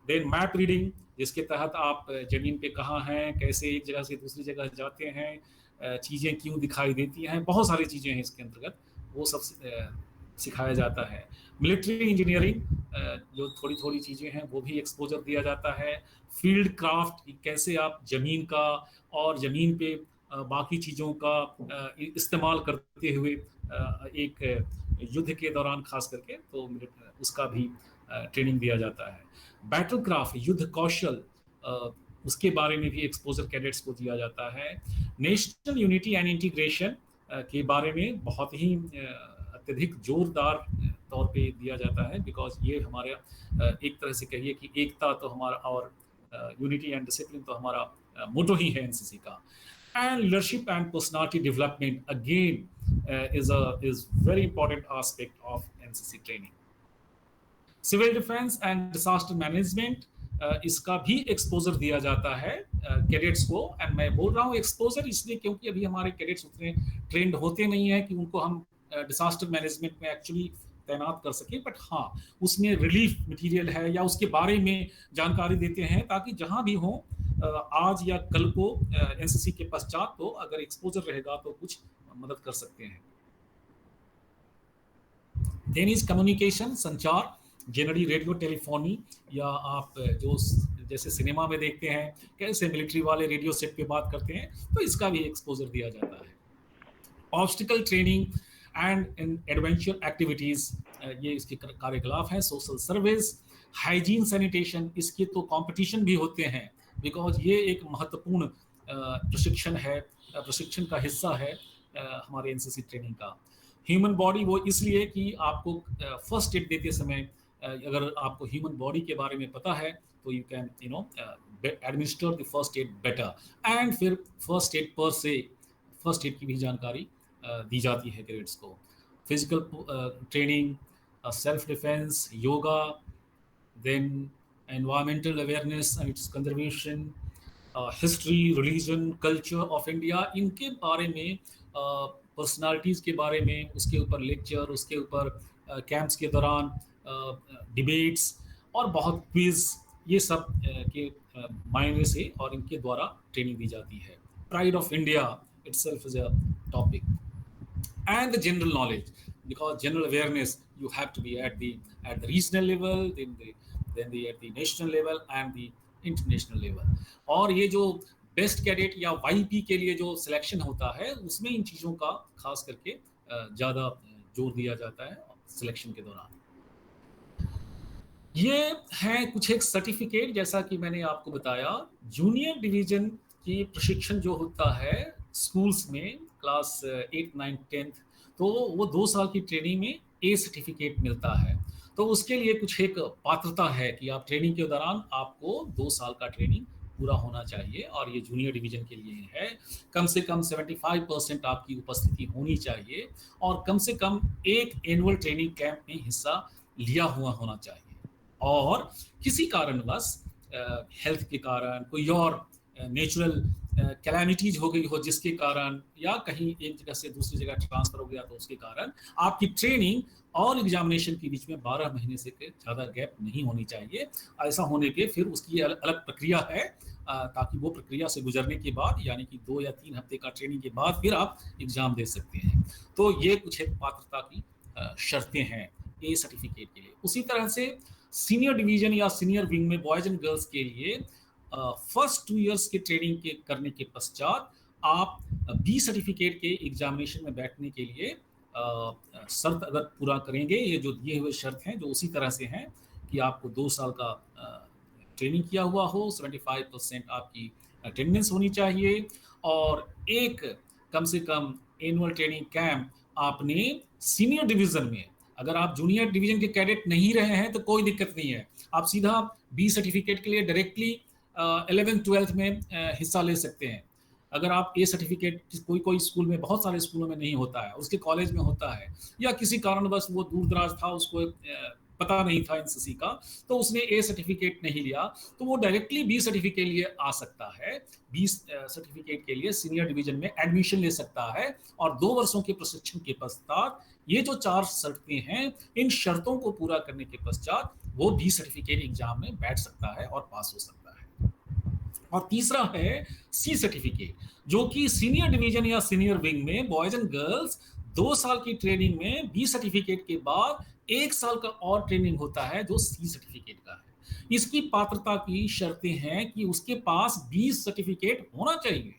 Then map reading, जिसके तहत आप जमीन पे कहाँ हैं, कैसे एक जगह से दूसरी जगह जाते हैं, चीज़ें क्यों दिखाई देती हैं, बहुत सारी चीज़ें हैं इसके अंतर्गत, वो सब सिखाया जाता है। मिलिट्री इंजीनियरिंग, जो थोड़ी थोड़ी चीज़ें हैं वो भी एक्सपोजर दिया जाता है। फील्ड क्राफ्ट, कैसे आप ज़मीन का और ज़मीन पे बाकी चीज़ों का इस्तेमाल करते हुए एक युद्ध के दौरान खास करके, तो उसका भी ट्रेनिंग दिया जाता है। बैटल क्राफ्ट, युद्ध कौशल, उसके बारे में भी एक्सपोजर कैडेट्स को दिया जाता है। नेशनल यूनिटी एंड इंटीग्रेशन के बारे में बहुत ही अत्यधिक जोरदार तौर पे दिया जाता है, बिकॉज ये हमारे एक तरह से कहिए कि एकता तो हमारा और यूनिटी एंड डिसिप्लिन तो हमारा मोटो ही है NCC का। And leadership and personality development again is very important aspect of NCC training. Civil defence and disaster management, इसका भी एक्सपोजर दिया जाता है कैडेट्स को। एंड मैं बोल रहा हूँ एक्सपोजर इसलिए क्योंकि अभी हमारे कैडेट्स उतने ट्रेंड होते नहीं हैं कि उनको हम डिजास्टर मैनेजमेंट में एक्चुअली तैनात कर सके, बट हाँ उसमें रिलीफ मटेरियल है या उसके बारे में जानकारी देते हैं ताकि जहाँ भी हो आज या कल को NCC के पश्चात तो अगर एक्सपोजर रहेगा तो कुछ मदद कर सकते हैं। देन इज कम्युनिकेशन, संचार, जनरली रेडियो टेलीफोनी, या आप जो जैसे सिनेमा में देखते हैं कैसे मिलिट्री वाले रेडियो सेट पे बात करते हैं, तो इसका भी एक्सपोजर दिया जाता है। Obstacle training and in adventure activities, ये इसके कार्यकलाप हैं। सोशल सर्विस, हाइजीन, सैनिटेशन, इसके तो कंपटीशन भी होते हैं बिकॉज ये एक महत्वपूर्ण प्रशिक्षण है, प्रशिक्षण का हिस्सा है हमारे NCC ट्रेनिंग का। ह्यूमन बॉडी, वो इसलिए कि आपको फर्स्ट एड देते समय अगर आपको ह्यूमन बॉडी के बारे में पता है तो you can administer the first aid better. And फिर फर्स्ट एड पर से फर्स्ट एड की भी जानकारी दी जाती है कैडेट्स को। Physical training, self defence, yoga, then environmental awareness and its conservation, history, religion, culture of India, इनके बारे में, पर्सनालिटीज़ के बारे में, उसके ऊपर लेक्चर, उसके ऊपर कैंप्स के दौरान डिबेट्स और बहुत क्विज, ये सब के मायने से और इनके द्वारा ट्रेनिंग दी जाती है। Pride of India itself is a topic, and the general knowledge, because general awareness you have to be at the regional level, then at the national level and the international level। और ये जो best cadet या YP के लिए जो selection होता है उसमें इन चीज़ों का खास करके ज़्यादा जोर दिया जाता है सिलेक्शन के दौरान। ये है कुछ एक सर्टिफिकेट, जैसा कि मैंने आपको बताया, जूनियर डिवीजन की प्रशिक्षण जो होता है स्कूल्स में क्लास 8, 9, 10, तो वो 2 साल की ट्रेनिंग में A सर्टिफिकेट मिलता है। तो उसके लिए कुछ एक पात्रता है कि आप ट्रेनिंग के दौरान आपको 2 साल का ट्रेनिंग पूरा होना चाहिए और ये जूनियर डिवीजन के लिए है। कम से कम 75% आपकी उपस्थिति होनी चाहिए और कम से कम एक एनुअल ट्रेनिंग कैंप में हिस्सा लिया हुआ होना चाहिए। और किसी कारणवश हेल्थ के कारण कोई और नेचुरल कैलामिटीज हो गई हो जिसके कारण, या कहीं एक जगह से दूसरी जगह ट्रांसफर हो गया तो उसके कारण आपकी ट्रेनिंग और एग्जामिनेशन के बीच में 12 महीने से ज़्यादा गैप नहीं होनी चाहिए। ऐसा होने के फिर उसकी अलग प्रक्रिया है, ताकि वो प्रक्रिया से गुजरने के बाद, यानी कि 2 या 3 हफ्ते का ट्रेनिंग के बाद फिर आप एग्ज़ाम दे सकते हैं। तो ये कुछ एक पात्रता की शर्तें हैं ए सर्टिफिकेट के लिए। उसी तरह से सीनियर डिवीजन या सीनियर विंग में बॉयज़ एंड गर्ल्स के लिए फर्स्ट 2 इयर्स की ट्रेनिंग के करने के पश्चात आप बी सर्टिफिकेट के एग्जामिनेशन में बैठने के लिए शर्त अगर पूरा करेंगे, ये जो दिए हुए शर्त हैं जो उसी तरह से हैं कि आपको 2 साल का ट्रेनिंग किया हुआ हो, 75% आपकी अटेंडेंस होनी चाहिए और एक कम से कम एनुअल ट्रेनिंग कैंप आपने सीनियर डिवीजन में, अगर आप जूनियर डिवीजन के कैडेट नहीं रहे हैं तो कोई दिक्कत नहीं है, आप सीधा बी सर्टिफिकेट के लिए डायरेक्टली 11th-12th में हिस्सा ले सकते हैं। अगर आप ए सर्टिफिकेट कोई स्कूल में, बहुत सारे स्कूलों में नहीं होता है, उसके कॉलेज में होता है, या किसी कारणवश वो दूर दराज था, उसको पता नहीं था एनसीसी का, तो उसने ए सर्टिफिकेट नहीं लिया, तो वो डायरेक्टली बी सर्टिफिकेट के लिए आ सकता है। बी सर्टिफिकेट के लिए सीनियर डिवीजन में एडमिशन ले सकता है और 2 वर्षों के प्रशिक्षण के पश्चात ये जो 4 शर्तें हैं, इन शर्तों को पूरा करने के पश्चात वो बी सर्टिफिकेट एग्जाम में बैठ सकता है और पास हो सकता है। और तीसरा है सी सर्टिफिकेट, जो कि सीनियर डिवीजन या सीनियर विंग में बॉयज एंड गर्ल्स 2 साल की ट्रेनिंग में बी सर्टिफिकेट के बाद 1 साल का और ट्रेनिंग होता है जो सी सर्टिफिकेट का है। इसकी पात्रता की शर्तें हैं कि उसके पास बी सर्टिफिकेट होना चाहिए।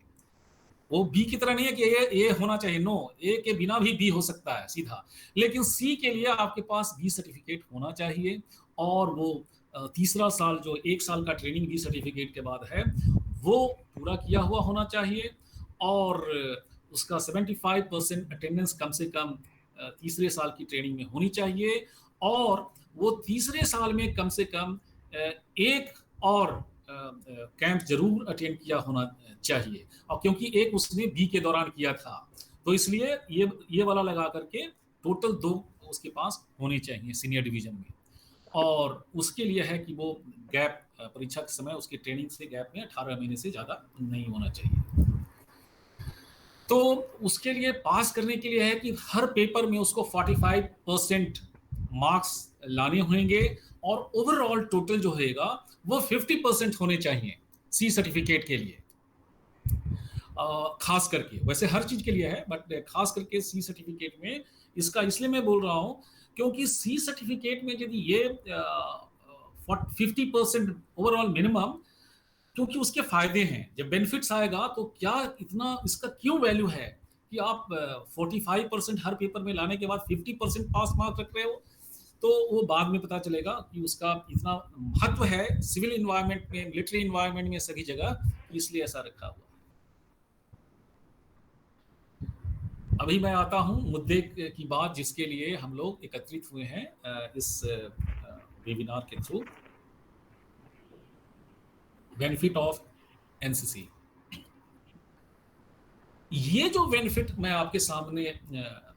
वो बी की तरह नहीं है कि ए होना चाहिए, नो, ए के बिना भी बी हो सकता है सीधा, लेकिन सी के लिए आपके पास बी सर्टिफिकेट होना चाहिए और वो तीसरा साल जो 1 साल का ट्रेनिंग बी सर्टिफिकेट के बाद है वो पूरा किया हुआ होना चाहिए और उसका 75% अटेंडेंस कम से कम तीसरे साल की ट्रेनिंग में होनी चाहिए और वो तीसरे साल में कम से कम एक और कैंप जरूर अटेंड किया होना चाहिए। और क्योंकि एक उसने बी के दौरान किया था तो इसलिए ये वाला लगा करके टोटल 2 उसके पास होने चाहिए सीनियर डिवीजन में। और उसके लिए है कि वो गैप परीक्षा के समय उसके ट्रेनिंग से गैप में 18 महीने से ज़्यादा नहीं होना चाहिए। तो उसके लिए पास करने के लिए है कि हर पेपर में उसको 45% मार्क्स लाने होंगे और ओवरऑल टोटल जो होगा वो 50% होने चाहिए सी सर्टिफिकेट के लिए। खास करके, वैसे हर चीज़ के लिए है बट खास करके सी सर्टिफिकेट में इसका इसलिए मैं बोल रहा हूँ क्योंकि सी सर्टिफिकेट में यदि ये 50% ओवरऑल मिनिमम, क्योंकि उसके फायदे हैं, जब बेनिफिट्स आएगा तो क्या इतना इसका क्यों वैल्यू है कि आप 45% हर पेपर में लाने के बाद 50% पास मार्क रख रहे हो, तो वो बाद में पता चलेगा कि उसका इतना महत्व है सिविल इन्वायरमेंट में, मिलिट्री इन्वायरमेंट में, सभी जगह, इसलिए ऐसा रखा हुआ। अभी मैं आता हूं मुद्दे की बात जिसके लिए हम लोग एकत्रित हुए हैं इस वेबिनार के थ्रू, बेनिफिट ऑफ एनसीसी। ये जो बेनिफिट मैं आपके सामने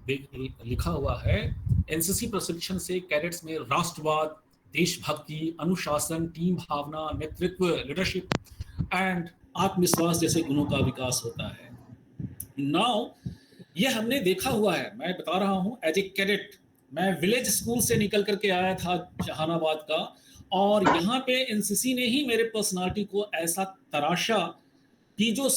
लिखा हुआ है, एनसीसी प्रशिक्षण से कैडेट्स में राष्ट्रवाद, देशभक्ति, अनुशासन, टीम भावना, नेतृत्व, लीडरशिप एंड आत्मविश्वास जैसे गुणों का विकास होता है। नाउ ये हमने देखा हुआ है, मैं बता रहा हूँ एज ए कैडेट, मैं विलेज स्कूल से निकल करके आया था जहानाबाद का, और यहाँ पे एनसीसी ने ही मेरे पर्सनालिटी को ऐसा तराशा कि जो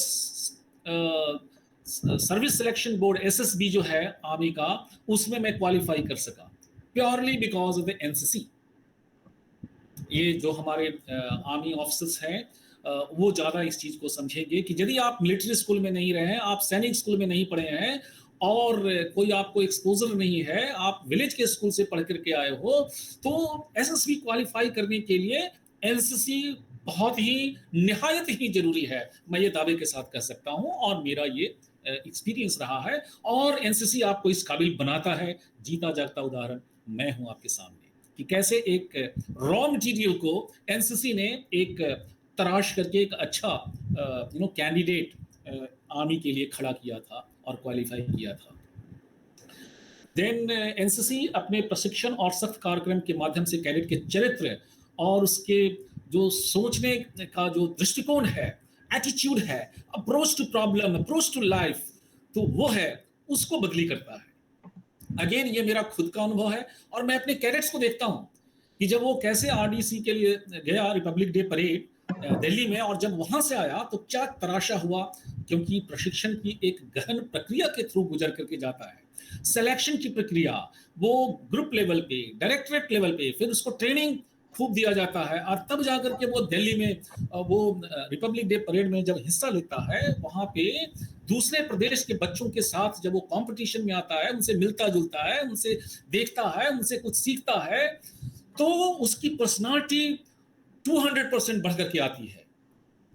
सर्विस सिलेक्शन बोर्ड एसएसबी जो है आर्मी का, उसमें मैं क्वालिफाई कर सका purely because of the NCC. ये जो हमारे आर्मी ऑफिसर्स हैं वो ज़्यादा इस चीज़ को समझेंगे कि यदि आप मिलिट्री स्कूल में नहीं रहे हैं, आप सैनिक स्कूल में नहीं पढ़े हैं और कोई आपको एक्सपोजर नहीं है, आप विलेज के स्कूल से पढ़ करके आए हो, तो एसएसबी क्वालिफाई करने के लिए एनसीसी बहुत ही निहायत ही जरूरी है, मैं ये दावे के साथ कह सकता हूँ और मेरा ये एक्सपीरियंस रहा है। और एनसीसी आपको इस काबिल बनाता है। जीता जागता उदाहरण मैं हूँ आपके सामने कि कैसे एक रॉ मटेरियल को एनसीसी ने एक तराश करके एक अच्छा कैंडिडेट आर्मी के लिए खड़ा किया था और क्वालिफाई किया था। देन एनसीसी अपने प्रशिक्षण और सख्त कार्यक्रम के माध्यम से कैडेट के चरित्र और उसके जो सोचने का जो दृष्टिकोण है, एटीट्यूड है, approach to problem, approach to life, तो वो है, उसको बदली करता है। अगेन ये मेरा खुद का अनुभव है और मैं अपने कैडेट्स को देखता हूँ कि जब वो कैसे आरडीसी के लिए गया, रिपब्लिक डे परेड दिल्ली में, और जब वहां से आया तो क्या तराशा हुआ, क्योंकि प्रशिक्षण की एक गहन प्रक्रिया के थ्रू गुजर करके जाता है। सिलेक्शन की प्रक्रिया, वो ग्रुप लेवल पे, डायरेक्टरेट लेवल पे, फिर उसको ट्रेनिंग खूब दिया जाता है, और तब जाकर के वो दिल्ली में वो रिपब्लिक डे परेड में जब हिस्सा लेता है, वहां पे दूसरे प्रदेश के बच्चों के साथ जब वो कंपटीशन में आता है, उनसे मिलता जुलता है, उनसे देखता है, उनसे कुछ सीखता है, तो उसकी पर्सनालिटी 200% बढ़ करके आती है।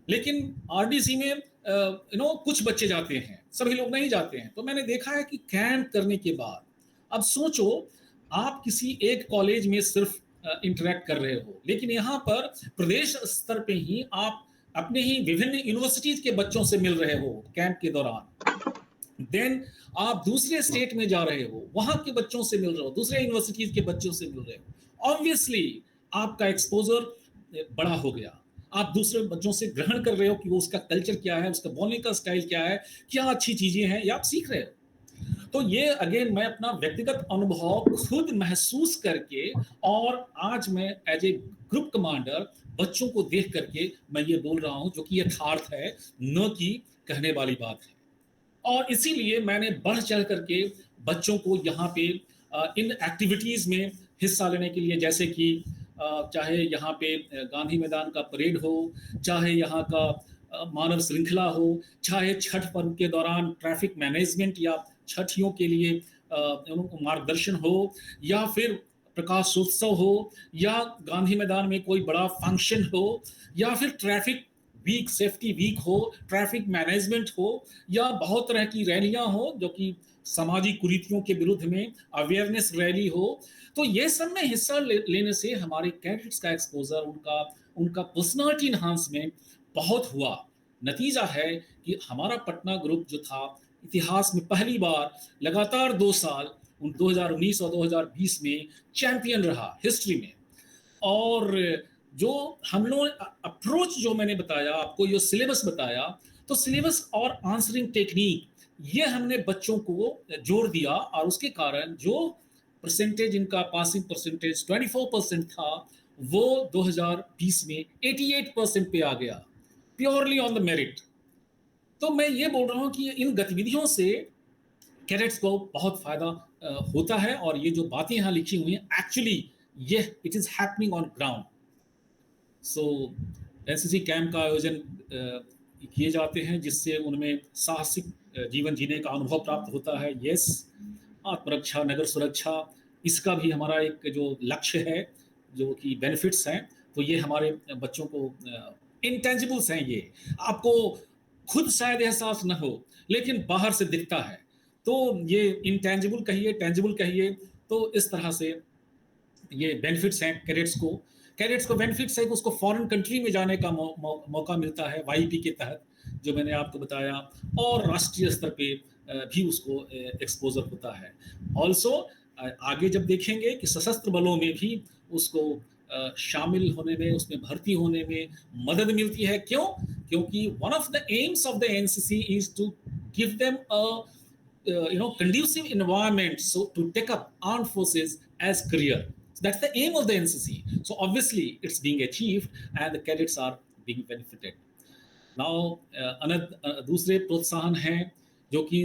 लेकिन आरडीसी में कुछ बच्चे जाते हैं, सभी लोग नहीं जाते हैं। तो मैंने देखा है कि कैंप करने के बाद, अब सोचो आप किसी एक कॉलेज में सिर्फ इंटरेक्ट कर रहे हो, लेकिन यहाँ पर प्रदेश स्तर पे ही आप अपने ही विभिन्न यूनिवर्सिटीज के बच्चों से मिल रहे हो कैंप के दौरान। देन आप दूसरे स्टेट में जा रहे हो, वहां के बच्चों से मिल रहे हो, दूसरे यूनिवर्सिटीज के बच्चों से मिल रहे हो। ऑब्वियसली आपका एक्सपोजर बड़ा हो गया, आप दूसरे बच्चों से ग्रहण कर रहे हो कि वो उसका कल्चर क्या है, उसका बोलने का स्टाइल क्या है, क्या अच्छी चीजें हैं, ये आप सीख रहे हो। तो ये अगेन मैं अपना व्यक्तिगत अनुभव खुद महसूस करके, और आज मैं एज ए ग्रुप कमांडर बच्चों को देख करके मैं ये बोल रहा हूं, जो कि यथार्थ है, न कि कहने वाली बात है। और इसीलिए मैंने बढ़ चढ़ करके बच्चों को यहाँ पे इन एक्टिविटीज में हिस्सा लेने के लिए, जैसे कि चाहे यहाँ पे गांधी मैदान का परेड हो, चाहे यहाँ का मानव श्रृंखला हो, चाहे छठ पर्व के दौरान ट्रैफिक मैनेजमेंट या छठियों के लिए मार्गदर्शन हो, या फिर प्रकाशोत्सव हो, या गांधी मैदान में कोई बड़ा फंक्शन हो, या फिर ट्रैफिक वीक, सेफ्टी वीक हो, ट्रैफिक मैनेजमेंट हो, या बहुत तरह की रैलियां हो जो कि सामाजिक कुरीतियों के विरुद्ध में अवेयरनेस रैली हो। तो ये सब में हिस्सा लेने से हमारे कैडेट्स का एक्सपोजर, उनका पर्सनालिटी इन्हांसमेंट बहुत हुआ। नतीजा है कि हमारा पटना ग्रुप जो था, इतिहास में पहली बार लगातार 2 साल 2019 और 2020 में चैंपियन रहा हिस्ट्री में। और जो हम लोग अप्रोच जो मैंने बताया आपको, जो सिलेबस बताया, तो सिलेबस और आंसरिंग टेक्निक, ये हमने बच्चों को जोड़ दिया, और उसके कारण जो परसेंटेज इनका पासिंग परसेंटेज 24% था, वो 2020 में 88% पे आ गया, प्योरली ऑन द मेरिट। तो मैं ये बोल रहा हूँ कि इन गतिविधियों से कैडेट्स को बहुत फायदा होता है, और ये जो बातें यहाँ लिखी हुई हैं, एक्चुअली ये it is happening on ground. So NCC camp का आयोजन किए जाते हैं, जिससे उनमें साहसिक जीवन जीने का अनुभव प्राप्त होता है। यस, आत्मरक्षा, नगर सुरक्षा, इसका भी हमारा एक जो लक्ष्य है, जो कि बेनिफिट्स हैं, तो ये हमारे बच्चों को इंटेंजिबल्स हैं, ये आपको खुद शायद एहसास न हो, लेकिन बाहर से दिखता है। तो ये इंटेंजिबल कहिए, टेंजिबल कहिए, तो इस तरह से ये बेनिफिट्स हैं कैडेट्स को बेनिफिट्स है कि उसको फॉरेन कंट्री में जाने का मौका मिलता है वाईपी के तहत, जो मैंने आपको बताया, और राष्ट्रीय स्तर पे भी उसको एक्सपोजर होता है। ऑल्सो आगे जब देखेंगे कि सशस्त्र बलों में भी उसको शामिल होने में, उसमें भर्ती होने में मदद मिलती है। क्यों? क्योंकि one of the aims of the NCC is to give them a conducive environment so to take up armed forces as career. So that's the aim of the NCC. So obviously it's being achieved and the cadets are being benefited. Now दूसरे प्रोत्साहन हैं जो कि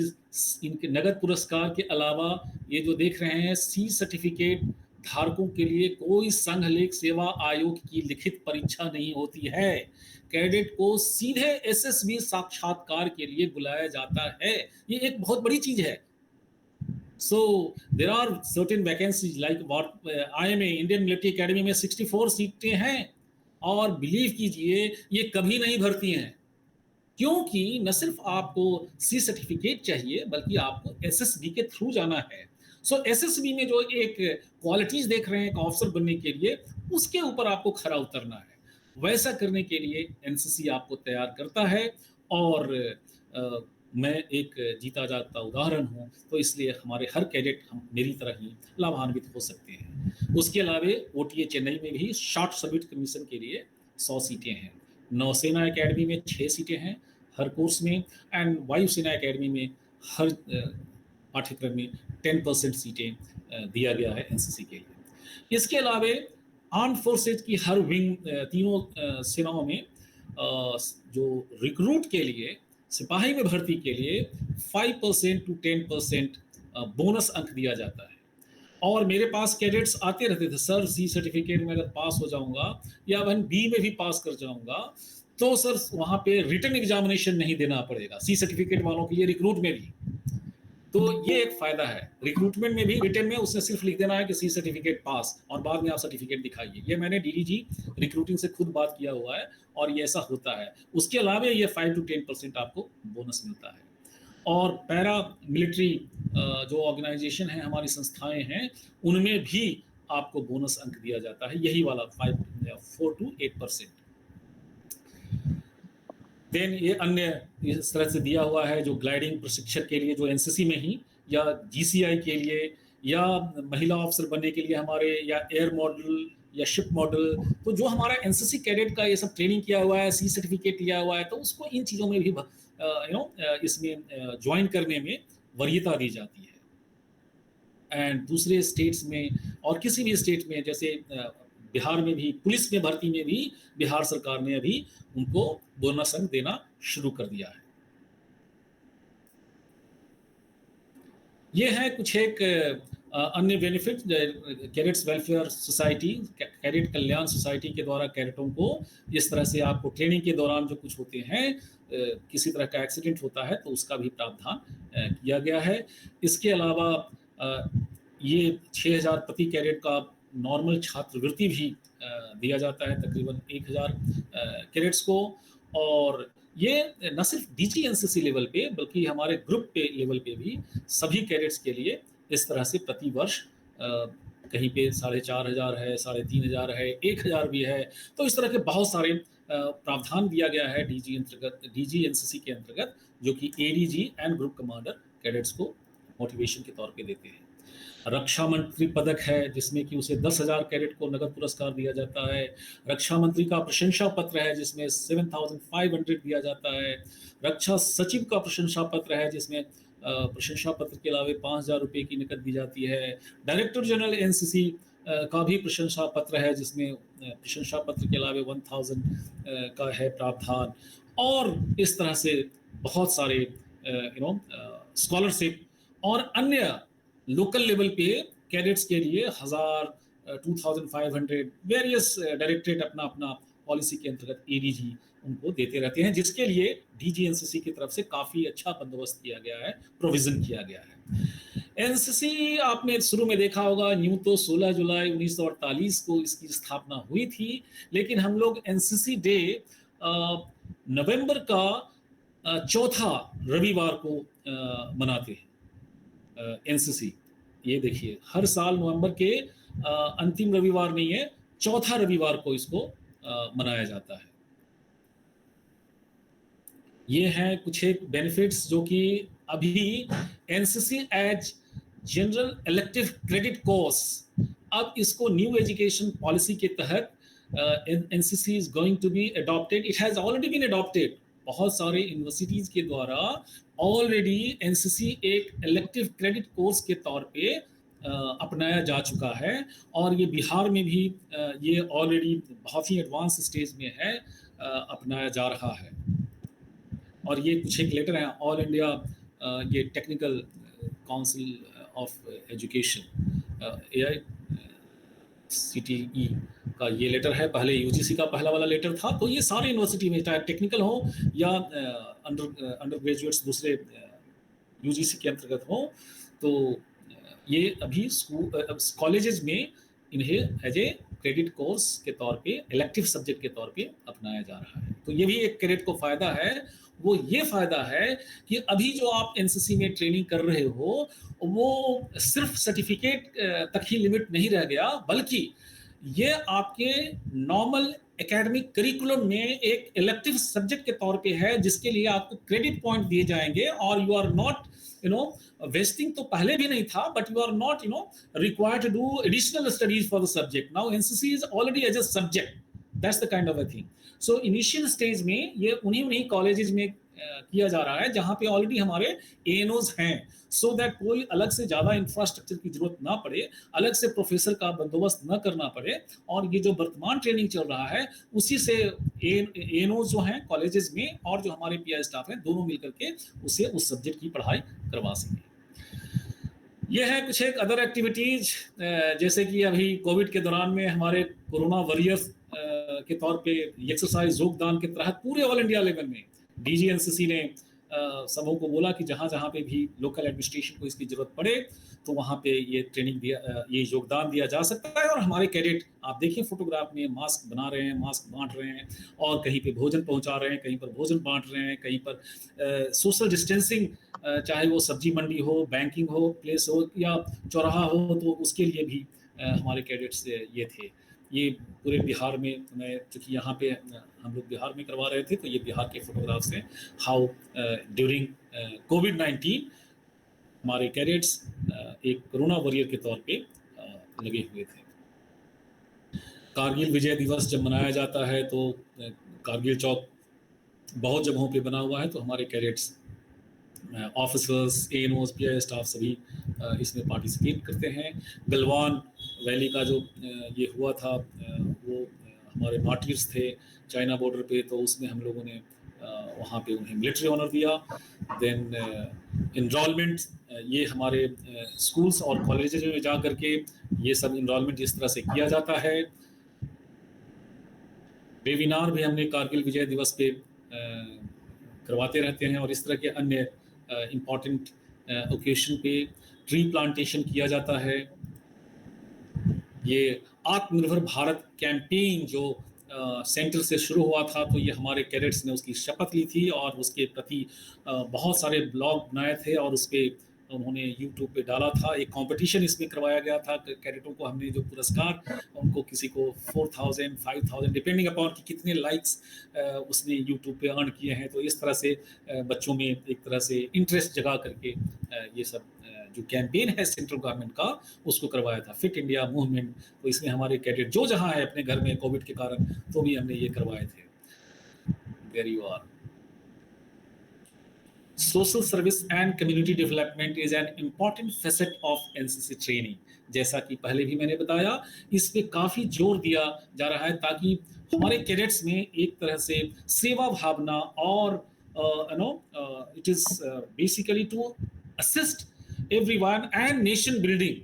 इनके नगद पुरस्कार के अलावा, ये जो देख रहे हैं, सी सर्टिफिकेट धारकों के लिए कोई संघ लेख सेवा आयोग की लिखित परीक्षा नहीं होती है। कैडेट को सीधे एसएसबी साक्षात्कार के लिए बुलाया जाता है। ये एक बहुत बड़ी चीज है। So there are certain vacancies like IMA, Indian military academy में 64 सीटें हैं, और बिलीव कीजिए ये कभी नहीं भरती हैं, क्योंकि न सिर्फ आपको सी सर्टिफिकेट चाहिए, बल्कि आपको एसएसबी के थ्रू जाना है। सो एसएसबी में जो एक क्वालिटीज देख रहे हैं एक ऑफिसर बनने के लिए, उसके ऊपर आपको खरा उतरना है। वैसा करने के लिए एनसीसी आपको तैयार करता है। और मैं एक जीता जागता उदाहरण हूँ, तो इसलिए हमारे हर कैडेट हम मेरी तरह ही लाभान्वित हो सकते हैं। उसके अलावा ओटीए चेन्नई में भी शॉर्ट सर्विस कमीशन के लिए 100 सीटें हैं। नौसेना एकेडमी में 6 सीटें हैं हर कोर्स में, एंड वायुसेना एकेडमी में हर पाठ्यक्रम में 10% सीटें दिया गया है एनसीसी के लिए। इसके अलावा आर्म फोर्सेज की हर विंग, तीनों सेनाओं में जो रिक्रूट के लिए, सिपाही में भर्ती के लिए 5% to 10% बोनस अंक दिया जाता है। और मेरे पास कैडेट्स आते रहते थे, सर सी सर्टिफिकेट में अगर पास हो जाऊंगा या वन बी में भी पास कर जाऊंगा तो सर वहाँ पे रिटर्न एग्जामिनेशन नहीं देना पड़ेगा, सी सर्टिफिकेट वालों के लिए रिक्रूट में भी। तो ये एक फायदा है, रिक्रूटमेंट में भी रिटर्न में उसने सिर्फ लिख देना है कि सी सर्टिफिकेट पास, और बाद में आप सर्टिफिकेट दिखाइए। ये मैंने डीडीजी रिक्रूटिंग से खुद बात किया हुआ है और ये ऐसा होता है। उसके अलावा ये 5 to 10% आपको बोनस मिलता है। और पैरा मिलिट्री जो ऑर्गेनाइजेशन है, हमारी संस्थाएं हैं, उनमें भी आपको बोनस अंक दिया जाता है, यही वाला 4 to 8%। देन ये अन्य इस तरह से दिया हुआ है जो ग्लाइडिंग प्रशिक्षक के लिए, जो एनसीसी में ही, या जीसीआई के लिए, या महिला ऑफिसर बनने के लिए हमारे, या एयर मॉडल या शिप मॉडल। तो जो हमारा एनसीसी कैडेट का ये सब ट्रेनिंग किया हुआ है, सी सर्टिफिकेट लिया हुआ है, तो उसको इन चीज़ों में भी इसमें ज्वाइन करने में वरीयता दी जाती है। एंड दूसरे स्टेट्स में और किसी भी स्टेट में, जैसे बिहार में भी पुलिस में भर्ती में भी बिहार सरकार ने अभी उनको बोनस अंक देना शुरू कर दिया है। ये है कुछ एक अन्य benefit cadets welfare society, cadet कल्याण सोसाइटी के द्वारा कैडेटों को इस तरह से आपको ट्रेनिंग के दौरान जो कुछ होते हैं, किसी तरह का एक्सीडेंट होता है तो उसका भी प्रावधान किया गया है। इसके अलावा ये 6000 प्रति कैडेट का नॉर्मल छात्रवृत्ति भी दिया जाता है तकरीबन 1000 कैडेट्स को। और ये न सिर्फ डीजी एनसीसी लेवल पे बल्कि हमारे ग्रुप पे लेवल पे भी सभी कैडेट्स के लिए इस तरह से प्रति वर्ष कहीं पे 4500 है, 3500 है, 1000 भी है। तो इस तरह के बहुत सारे प्रावधान दिया गया है डीजी एनसीसी के अंतर्गत, जो कि ADG and group commander cadets को मोटिवेशन के तौर पे देते हैं। रक्षा मंत्री पदक है जिसमें कि उसे 10,000 कैडेट को नगद पुरस्कार दिया जाता है। रक्षा मंत्री का प्रशंसा पत्र है जिसमें 7,500 दिया जाता है। रक्षा सचिव का प्रशंसा पत्र है जिसमें प्रशंसा पत्र के अलावा 5,000 रुपये की नकद दी जाती है। डायरेक्टर जनरल एनसीसी का भी प्रशंसा पत्र है जिसमें प्रशंसा पत्र के अलावा 1,000 का है प्रावधान। और इस तरह से बहुत सारे स्कॉलरशिप और अन्य लोकल लेवल पे कैडेट्स के लिए 1000, 2500 वेरियस डायरेक्टरेट अपना अपना पॉलिसी के अंतर्गत एडीजी उनको देते रहते हैं, जिसके लिए डीजी एनसीसी की तरफ से काफ़ी अच्छा बंदोबस्त किया गया है, प्रोविज़न किया गया है। एनसीसी आपने शुरू में देखा होगा, न्यू तो 16 जुलाई 1948 को इसकी स्थापना हुई थी, लेकिन हम लोग एनसीसी डे नवंबर का चौथा रविवार को मनाते हैं। एनसीसी, ये देखिए हर साल नवंबर के अंतिम रविवार नहीं है, चौथा रविवार को इसको मनाया जाता है। ये हैं कुछ एक बेनिफिट्स जो कि अभी NCC as general elective credit course, अब इसको न्यू एजुकेशन पॉलिसी के तहत NCC is going to be adopted. It has already been adopted. बहुत सारे यूनिवर्सिटीज के द्वारा ऑलरेडी एनसीसी एक इलेक्टिव क्रेडिट कोर्स के तौर पे अपनाया जा चुका है। और ये बिहार में भी ये ऑलरेडी बहुत ही एडवांस स्टेज में है, अपनाया जा रहा है। और ये कुछ एक लेटर हैं ऑल इंडिया ये technical council of education AICTE का ये लेटर है। पहले यूजीसी का पहला वाला लेटर था। तो ये सारे यूनिवर्सिटी में, चाहे टेक्निकल हो या अंडर ग्रेजुएट्स दूसरे यूजीसी के अंतर्गत हो, तो ये अभी कॉलेजेस में इन्हें एज ए क्रेडिट कोर्स के तौर पे, इलेक्टिव सब्जेक्ट के तौर पे अपनाया जा रहा है। तो ये भी एक क्रेडिट को फ़ायदा है। वो ये फ़ायदा है कि अभी जो आप एनसीसी में ट्रेनिंग कर रहे हो वो सिर्फ सर्टिफिकेट तक ही लिमिट नहीं रह गया, बल्कि ये आपके नॉर्मल एकेडमिक करिकुलम में एक इलेक्टिव सब्जेक्ट के तौर पे है, जिसके लिए आपको क्रेडिट पॉइंट दिए जाएंगे, और यू आर नॉट वेस्टिंग तो पहले भी नहीं था, but you are not required to do additional studies for the subject. Now NCC is already as a subject. That's the kind of a thing. So initial stage में ये उन्हीं colleges में किया जा रहा है जहां पे ऑलरेडी हमारे एएनओज हैं, सो दैट कोई अलग से ज़्यादा इंफ्रास्ट्रक्चर की जरूरत ना पड़े, अलग से प्रोफेसर का बंदोबस्त न करना पड़े, और ये जो वर्तमान ट्रेनिंग चल रहा है उसी से एएनओज जो हैं कॉलेजेस में और जो हमारे पीआई स्टाफ हैं, दोनों मिलकर के उसे उस सब्जेक्ट की पढ़ाई करवा सकें. ये है कुछ एक अदर एक्टिविटीज, जैसे कि अभी कोविड के दौरान में हमारे कोरोना वॉरियर्स के तौर पे एक्सरसाइज योगदान के तहत पूरे ऑल इंडिया लेवल में डीजी एनसीसी ने सबों को बोला कि जहाँ जहाँ पे भी लोकल एडमिनिस्ट्रेशन को इसकी जरूरत पड़े तो वहाँ पे ये ट्रेनिंग दिया, ये योगदान दिया जा सकता है. और हमारे कैडेट आप देखिए फोटोग्राफ में मास्क बना रहे हैं, मास्क बांट रहे हैं, और कहीं पे भोजन पहुँचा रहे हैं, कहीं पर भोजन बांट रहे हैं, कहीं पर सोशल डिस्टेंसिंग, चाहे वो सब्जी मंडी हो, बैंकिंग हो, प्लेस हो या चौराहा हो, तो उसके लिए भी हमारे कैडेट्स ये थे. ये पूरे बिहार में, मैं चूँकि यहाँ पे हम लोग बिहार में करवा रहे थे, तो ये बिहार के फोटोग्राफ्स हैं हाउ ड्यूरिंग कोविड-19 हमारे कैडेट्स एक कोरोना वॉरियर के तौर पे लगे हुए थे. कारगिल विजय दिवस जब मनाया जाता है तो कारगिल चौक बहुत जगहों पे बना हुआ है, तो हमारे कैडेट्स, ऑफिसर्स, एएनओज, पीआई स्टाफ सभी इसमें पार्टिसिपेट करते हैं. गलवान वैली का जो ये हुआ था, वो हमारे मार्टियर्स थे चाइना बॉर्डर पे, तो उसमें हम लोगों ने वहाँ पे उन्हें मिलिट्री ऑनर दिया. देन इनरोलमेंट, ये हमारे स्कूल्स और कॉलेजेस में जा करके ये सब इनरोलमेंट इस तरह से किया जाता है. वेबिनार भी हमने कारगिल विजय दिवस पे करवाते रहते हैं, और इस तरह के अन्य इम्पॉर्टेंट ओकेशन पे ट्री प्लांटेशन किया जाता है. ये आत्मनिर्भर भारत कैंपेन जो सेंटर से शुरू हुआ था, तो ये हमारे कैडेट्स ने उसकी शपथ ली थी और उसके प्रति बहुत सारे ब्लॉग बनाए थे, और उस पर उन्होंने यूट्यूब पे डाला था. एक कंपटीशन इसमें करवाया गया था. कैडेटों को हमने जो पुरस्कार, उनको किसी को 4000, 5000 डिपेंडिंग अपॉन कि कितने लाइक्स उसने यूट्यूब पे अर्न किए हैं. तो इस तरह से बच्चों में एक तरह से इंटरेस्ट जगा करके ये सब जो कैंपेन है सेंट्रल गवर्नमेंट का, उसको करवाया था. फिट इंडिया मूवमेंट, तो इसमें हमारे कैडेट जो जहाँ है अपने घर में कोविड के कारण, तो भी हमने ये करवाए थे. There you are. Social service and community development is an important facet of NCC training. जैसा कि पहले भी मैंने बताया, इस पे काफ़ी जोर दिया जा रहा है ताकि हमारे कैडेट्स में एक तरह से सेवा भावना और it is basically to assist everyone and nation building,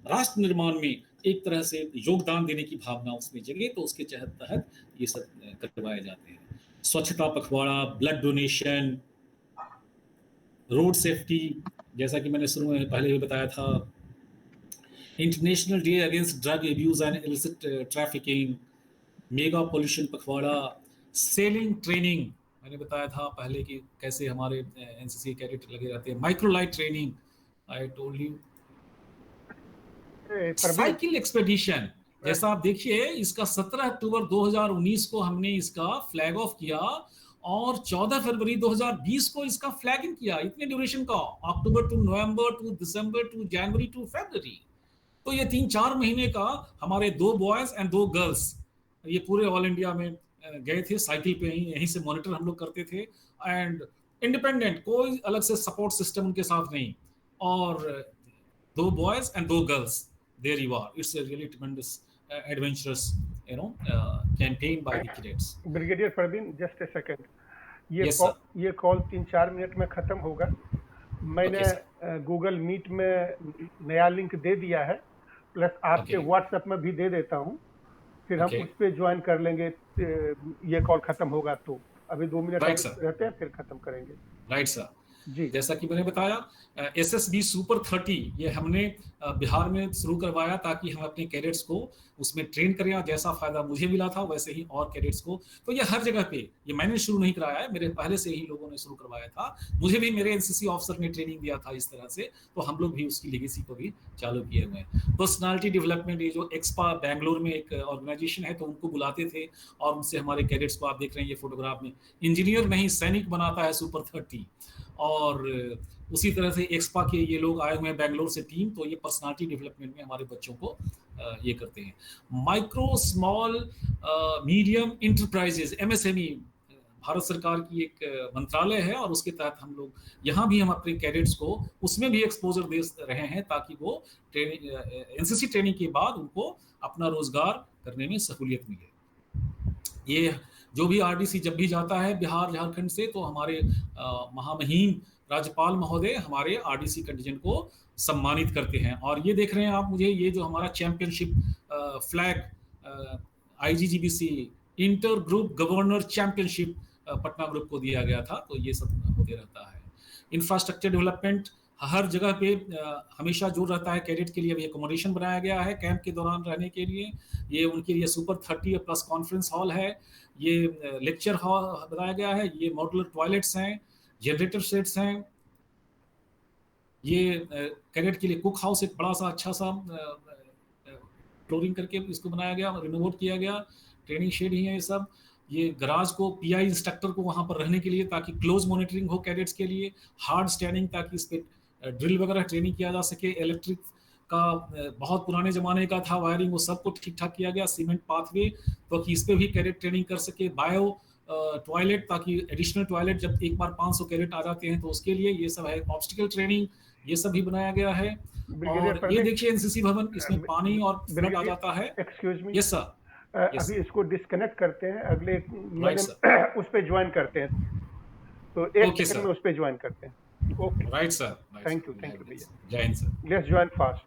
राष्ट्र निर्माण में एक तरह से योगदान देने की भावना उसमें जगे, तो उसके तहत ये सब करवाए जाते हैं. स्वच्छता पखवाड़ा, ब्लड डोनेशन, रोड सेफ्टी, जैसा कि मैंने शुरू में पहले भी बताया था, international day against drug abuse and illicit trafficking, mega pollution पखवाड़ा, सेलिंग ट्रेनिंग, मैंने बताया था पहले कि कैसे हमारे एनसीसी कैडेट लगे रहते हैं. Micro light training, I told you. Cycle expedition, जैसा आप देखिए, इसका 17 अक्टूबर 2019 को हमने इसका फ्लैग ऑफ किया और 14 फरवरी 2020 को इसका फ्लैगिंग किया. इतने ड्यूरेशन का, October to November to December to January to February, तो ये 3-4 महीने का हमारे 2 बॉयज एंड 2 गर्ल्स ये पूरे ऑल इंडिया में गए थे. साइकिल पे ही यहीं से मॉनिटर हम लोग करते थे, एंड इंडिपेंडेंट, कोई अलग से सपोर्ट सिस्टम उनके साथ नहीं, और 2 boys and 2 girls. There you are. It's a really tremendous adventurous campaign by the cadets. Brigadier Parveen, just a second. Yes, ये कॉल 3-4 मिनट में खत्म होगा. मैंने गूगल मीट में नया लिंक दे दिया है, प्लस आपके व्हाट्सएप में भी दे देता हूँ, फिर हम उस पर ज्वाइन कर लेंगे. ये कॉल खत्म होगा तो अभी 2 मिनट रहते हैं, फिर खत्म करेंगे. Right sir. जी। जैसा कि मैंने बताया SSB सुपर 30 ये हमने बिहार में शुरू करवाया ताकि हम अपने कैडेट्स को उसमें ट्रेन करें, और जैसा फायदा मुझे मिला था वैसे ही और कैडेट्स को। तो ये हर जगह पे, ये मैंने शुरू नहीं कराया है, मेरे पहले से ही लोगों ने शुरू करवाया था। मुझे भी मेरे एनसीसी ऑफिसर ने ट्रेनिंग दिया था इस तरह से, तो हम लोग भी उसकी लेगेसी को भी चालू किए हुए हैं। पर्सनालिटी डेवलपमेंट, ये जो एक्सपा बैंगलोर में एक ऑर्गेनाइजेशन है, तो उनको बुलाते थे और उनसे हमारे कैडेट्स को, आप देख रहे हैं ये फोटोग्राफ में, इंजीनियर नहीं सैनिक बनाता है सुपर 30। और उसी तरह से एक्सपा के ये लोग आए हुए हैं बैंगलोर से टीम, तो ये पर्सनालिटी डेवलपमेंट में हमारे बच्चों को ये करते हैं। Micro small medium enterprises MSME Bharat सरकार की एक मंत्रालय है, और उसके तहत हम लोग यहाँ भी हम अपने कैडेट्स को उसमें भी एक्सपोजर दे रहे हैं ताकि वो ट्रेनिंग एनसीसी ट्रेनिंग के बाद उनको अपना रोजगार करने में सहूलियत मिले। ये जो भी RDC जब भी जाता है बिहार झारखंड से, तो हमारे महामहिम राज्यपाल महोदय हमारे RDC कंटिजेंट को सम्मानित करते हैं। और ये देख रहे हैं आप, मुझे ये जो हमारा championship flag IGGBC inter group governor championship Patna group को दिया गया था, तो ये सब होते रहता है। इंफ्रास्ट्रक्चर डेवलपमेंट हर जगह पे हमेशा जो रहता है कैडेट के लिए, अभी एकोमोडेशन बनाया गया है कैंप के दौरान रहने के लिए। ये उनके लिए सुपर 30 प्लस कॉन्फ्रेंस हॉल है, ये लेक्चर हॉल बनाया गया है, ये मॉड्यूलर टॉयलेट्स हैं, जनरेटर सेट्स हैं, ये कैडेट के लिए कुक हाउस एक बड़ा सा अच्छा सा फ्लोरिंग करके इसको बनाया गया, रिनोवेट किया गया, ट्रेनिंग शेड ही है ये सब। ये गराज को PI इंस्ट्रक्टर को वहाँ पर रहने के लिए ताकि क्लोज मॉनिटरिंग हो कैडेट्स के लिए, हार्ड स्टैंडिंग ताकि इस पे ड्रिल वगैरह ट्रेनिंग किया जा सके। इलेक्ट्रिक का बहुत पुराने ज़माने का था वायरिंग, वो सब कुछ ठीक ठाक किया गया। सीमेंट पाथवे तो कि इस पे भी कैडेट ट्रेनिंग कर सके। बायो टॉयलेट ताकि एडिशनल टॉयलेट जब एक बार 500 कैडेट आ जाते हैं तो उसके लिए ये सब है। ऑब्स्टिकल ट्रेनिंग ये सब भी बनाया गया है। और ये देखिए NCC भवन, इसमें पानी और फ्लड आ जाता है। Excuse me, yes sir. अभी इसको डिस्कनेक्ट करते हैं, अगले उस पे ज्वाइन करते हैं, तो एक सेकंड में उस पे ज्वाइन करते हैं। Okay, right sir, thank you भैया, जय Hind sir. Let's join fast.